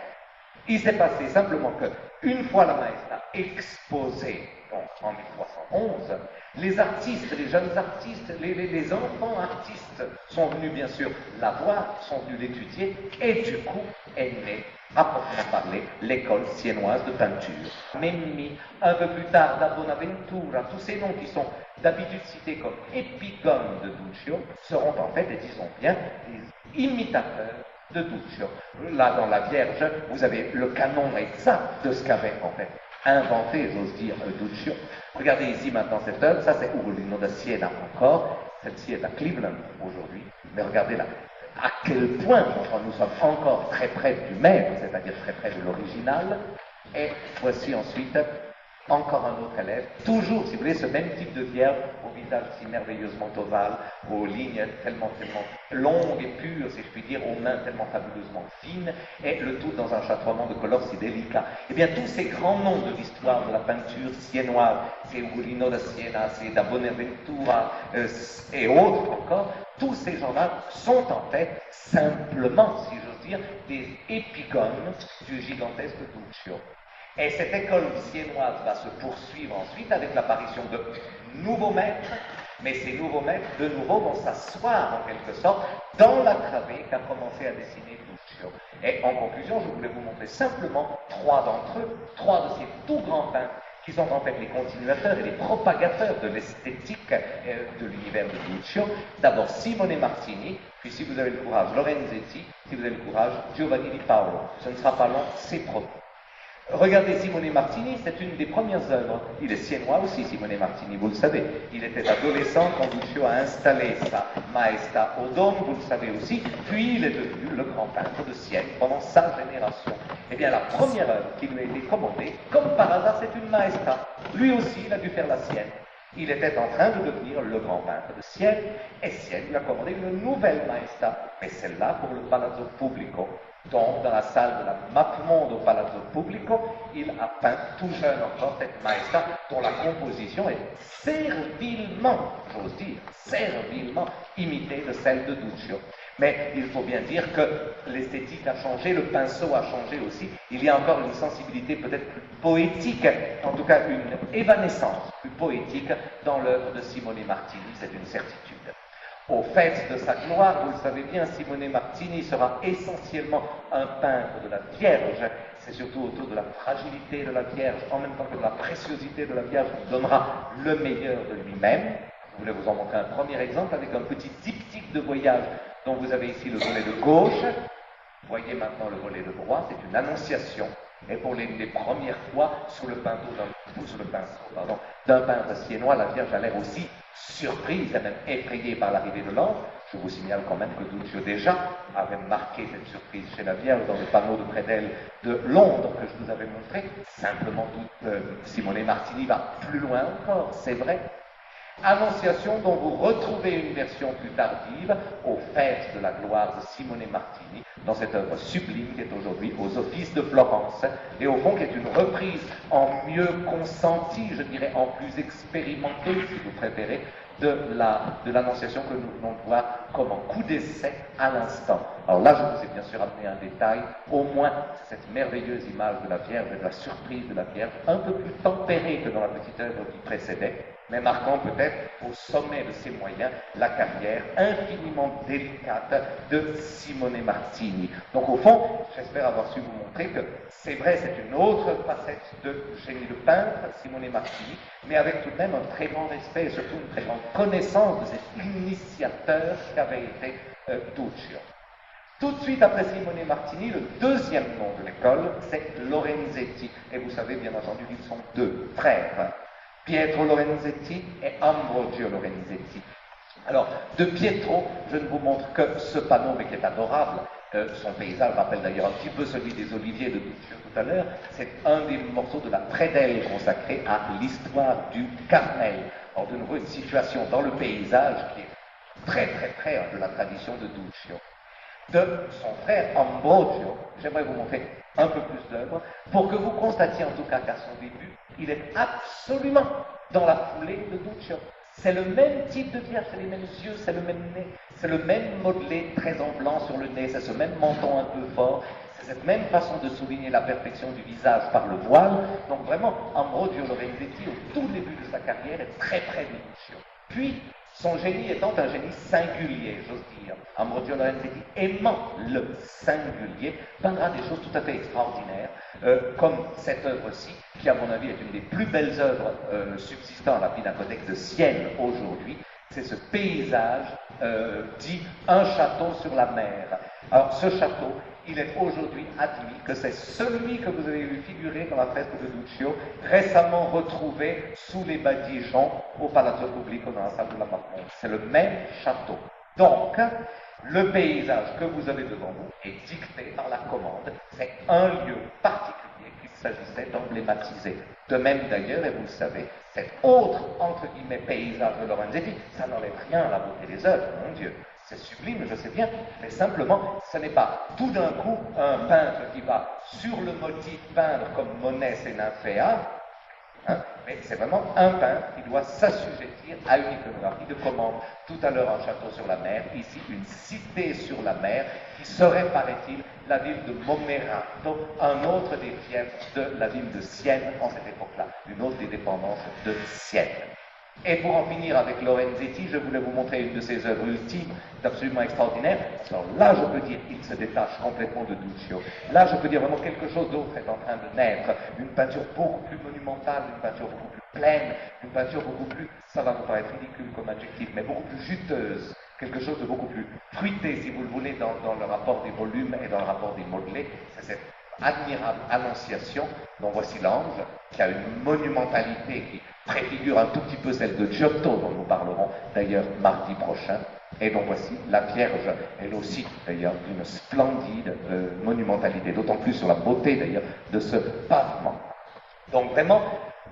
Il s'est passé simplement que, une fois la Maestà exposée, donc en 1311, les artistes, les jeunes artistes, les enfants artistes sont venus bien sûr la voir, sont venus l'étudier, et du coup est née, à proprement parler, l'école siennoise de peinture. Memmi, un peu plus tard, da Bonaventura, tous ces noms qui sont d'habitude cités comme épigones de Duccio, seront en fait, et disons bien, des imitateurs de Duccio. Là, dans la Vierge, vous avez le canon exact de ce qu'avait en fait inventé, j'ose dire, Duccio. Regardez ici maintenant cette œuvre, ça c'est Ugolino da Siena encore, celle-ci est à Cleveland aujourd'hui, mais regardez là, à quel point nous sommes encore très près du maître, c'est-à-dire très près de l'original, et voici ensuite encore un autre élève, toujours, si vous voulez, ce même type de vierge, au visage si merveilleusement ovale, aux lignes tellement longues et pures, si je puis dire, aux mains tellement fabuleusement fines, et le tout dans un chatoiement de couleurs si délicat. Eh bien, tous ces grands noms de l'histoire de la peinture siennoise, c'est Ugolino da Siena, c'est da Bonaventura, et autres encore, tous ces gens-là sont en fait simplement, si j'ose dire, des épigones du gigantesque Duccio. Et cette école siennoise va se poursuivre ensuite avec l'apparition de nouveaux maîtres, mais ces nouveaux maîtres, de nouveau, vont s'asseoir en quelque sorte dans la travée qu'a commencé à dessiner Duccio. Et en conclusion, je voulais vous montrer simplement trois d'entre eux, trois de ces tout grands peintres qui sont en fait les continuateurs et les propagateurs de l'esthétique de l'univers de Duccio. D'abord Simone Martini, puis si vous avez le courage, Lorenzetti, si vous avez le courage, Giovanni di Paolo. Ce ne sera pas long, c'est promis. Regardez Simone Martini, c'est une des premières œuvres. Il est siennois aussi, Simone Martini, vous le savez. Il était adolescent quand Duccio a installé sa Maestà au Dôme, vous le savez aussi. Puis il est devenu le grand peintre de Sienne pendant sa génération. Eh bien, la première œuvre qui lui a été commandée, comme par hasard, c'est une Maestà. Lui aussi, il a dû faire la sienne. Il était en train de devenir le grand peintre de Sienne, et Sienne lui a commandé une nouvelle Maestà, mais celle-là pour le Palazzo Pubblico. Donc, dans la salle de la Mappemondo Palazzo Pubblico, il a peint tout jeune encore cette Maestà dont la composition est servilement, j'ose dire, servilement imitée de celle de Duccio. Mais il faut bien dire que l'esthétique a changé, le pinceau a changé aussi. Il y a encore une sensibilité peut-être plus poétique, en tout cas une évanescence plus poétique dans l'œuvre de Simone Martini, c'est une certitude. Au fait de sa gloire, vous le savez bien, Simone Martini sera essentiellement un peintre de la Vierge. C'est surtout autour de la fragilité de la Vierge, en même temps que de la préciosité de la Vierge, qu'il donnera le meilleur de lui-même. Je voulais vous en montrer un premier exemple avec un petit diptyque de voyage dont vous avez ici le volet de gauche. Voyez maintenant le volet de droite, c'est une annonciation. Et pour les premières fois, sous le pinceau d'un peintre siennois, la Vierge a l'air aussi surprise et même effrayée par l'arrivée de l'ange. Je vous signale quand même que Duccio déjà avait marqué cette surprise chez la Vierge dans le panneau de près d'elle de Londres que je vous avais montré. Simplement, Simone Martini va plus loin encore, c'est vrai. Annonciation dont vous retrouvez une version plus tardive aux Fêtes de la gloire de Simone Martini, dans cette œuvre sublime qui est aujourd'hui aux Offices de Florence, et au fond qui est une reprise en mieux consentie, je dirais en plus expérimentée, si vous préférez, de l'Annonciation que nous venons de voir comme en coup d'essai à l'instant. Alors là, je vous ai bien sûr amené un détail, au moins cette merveilleuse image de la Vierge et de la surprise de la Vierge, un peu plus tempérée que dans la petite œuvre qui précédait, mais marquant peut-être au sommet de ses moyens la carrière infiniment délicate de Simone Martini. Donc au fond, j'espère avoir su vous montrer que c'est vrai, c'est une autre facette de génie de peintre, Simone Martini, mais avec tout de même un très grand respect et surtout une très grande connaissance de cet initiateur qu'avait été Duccio. Tout de suite après Simone Martini, le deuxième nom de l'école, c'est Lorenzetti. Et vous savez bien entendu qu'ils sont deux frères, Pietro Lorenzetti et Ambrogio Lorenzetti. Alors, de Pietro, je ne vous montre que ce panneau, mais qui est adorable. Son paysage rappelle d'ailleurs un petit peu celui des oliviers de Duccio tout à l'heure. C'est un des morceaux de la prédelle consacrée à l'histoire du Carmel. Alors, de nouveau, une situation dans le paysage qui est très très près de la tradition de Duccio. De son frère Ambrogio, j'aimerais vous montrer un peu plus d'œuvres, pour que vous constatiez en tout cas qu'à son début, il est absolument dans la foulée de Duccio. C'est le même type de vierge, c'est les mêmes yeux, c'est le même nez, c'est le même modelé très en blanc sur le nez, c'est ce même menton un peu fort, c'est cette même façon de souligner la perfection du visage par le voile. Donc vraiment, Ambrogio Lorenzetti, au tout début de sa carrière, est très près de Duccio. Puis, son génie étant un génie singulier, j'ose dire, Ambrogio Lorenzetti, aimant le singulier, peindra des choses tout à fait extraordinaires, comme cette œuvre-ci, qui à mon avis est une des plus belles œuvres subsistant à la Pinacothèque de Sienne aujourd'hui. C'est ce paysage dit un château sur la mer. Alors ce château, il est aujourd'hui admis que c'est celui que vous avez vu figurer dans la fresque de Duccio, récemment retrouvé sous les badigeons au Palazzo Pubblico dans la salle de la Parole. C'est le même château. Donc, le paysage que vous avez devant vous est dicté par la commande. C'est un lieu particulier qu'il s'agissait d'emblématiser. De même d'ailleurs, et vous le savez, cet autre, entre guillemets, paysage de Lorenzetti, ça n'enlève rien à la beauté des œuvres, mon Dieu. C'est sublime, je sais bien, mais simplement, ce n'est pas tout d'un coup un peintre qui va sur le motif peindre comme Monet et Nymphéa, mais c'est vraiment un peintre qui doit s'assujettir à une iconographie de commande. Tout à l'heure, un château sur la mer, ici une cité sur la mer, qui serait, paraît-il, la ville de Momerato, un autre des fiefs de la ville de Sienne en cette époque-là, une autre des dépendances de Sienne. Et pour en finir avec Lorenzetti, je voulais vous montrer une de ses œuvres ultimes, absolument extraordinaire. Alors là, je peux dire qu'il se détache complètement de Duccio. Là, je peux dire vraiment quelque chose d'autre est en train de naître. Une peinture beaucoup plus monumentale, une peinture beaucoup plus pleine, une peinture beaucoup plus, ça va vous paraître ridicule comme adjectif, mais beaucoup plus juteuse. Quelque chose de beaucoup plus fruité, si vous le voulez, dans le rapport des volumes et dans le rapport des modelés. C'est cette admirable Annonciation, dont voici l'ange, qui a une monumentalité qui préfigure un tout petit peu celle de Giotto, dont nous parlerons d'ailleurs mardi prochain, et dont voici la Vierge, elle aussi d'ailleurs, d'une splendide monumentalité, d'autant plus sur la beauté d'ailleurs de ce pavement. Donc vraiment,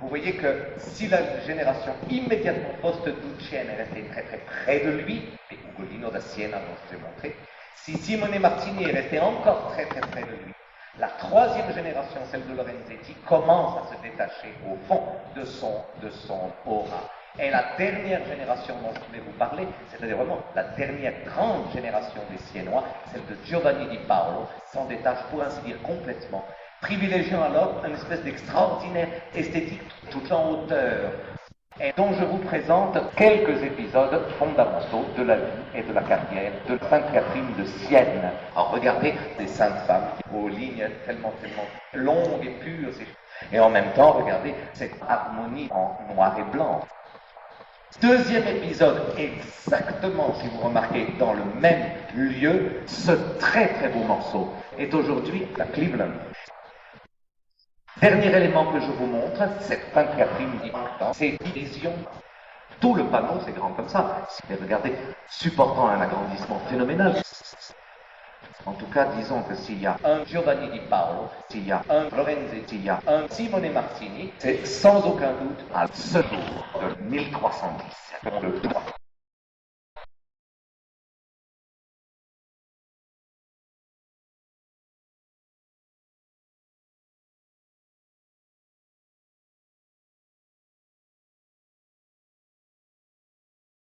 vous voyez que si la génération immédiatement post-Ducienne est restée très très près de lui, et Ugolino da Siena dont je vous ai montré, si Simone Martini est resté encore très très près de lui, la troisième génération, celle de Lorenzetti, commence à se détacher au fond de son aura. Et la dernière génération dont je voulais vous parler, c'est-à-dire vraiment la dernière grande génération des Siennois, celle de Giovanni di Paolo, s'en détache pour ainsi dire complètement, privilégiant alors une espèce d'extraordinaire esthétique tout en hauteur, et dont je vous présente quelques épisodes fondamentaux de la vie et de la carrière de Sainte Catherine de Sienne. Alors regardez ces saintes femmes aux lignes tellement longues et pures, et en même temps, regardez cette harmonie en noir et blanc. Deuxième épisode, exactement, si vous remarquez, dans le même lieu, ce très très beau morceau est aujourd'hui à Cleveland. Dernier élément que je vous montre, cette Sainte Catherine dans ses visions. Tout le panneau, c'est grand comme ça. Et regardez, supportant un agrandissement phénoménal. En tout cas, disons que s'il y a un Giovanni di Paolo, s'il y a un Lorenzetti, s'il y a un Simone Martini, c'est sans aucun doute à ce jour de 1310 le droit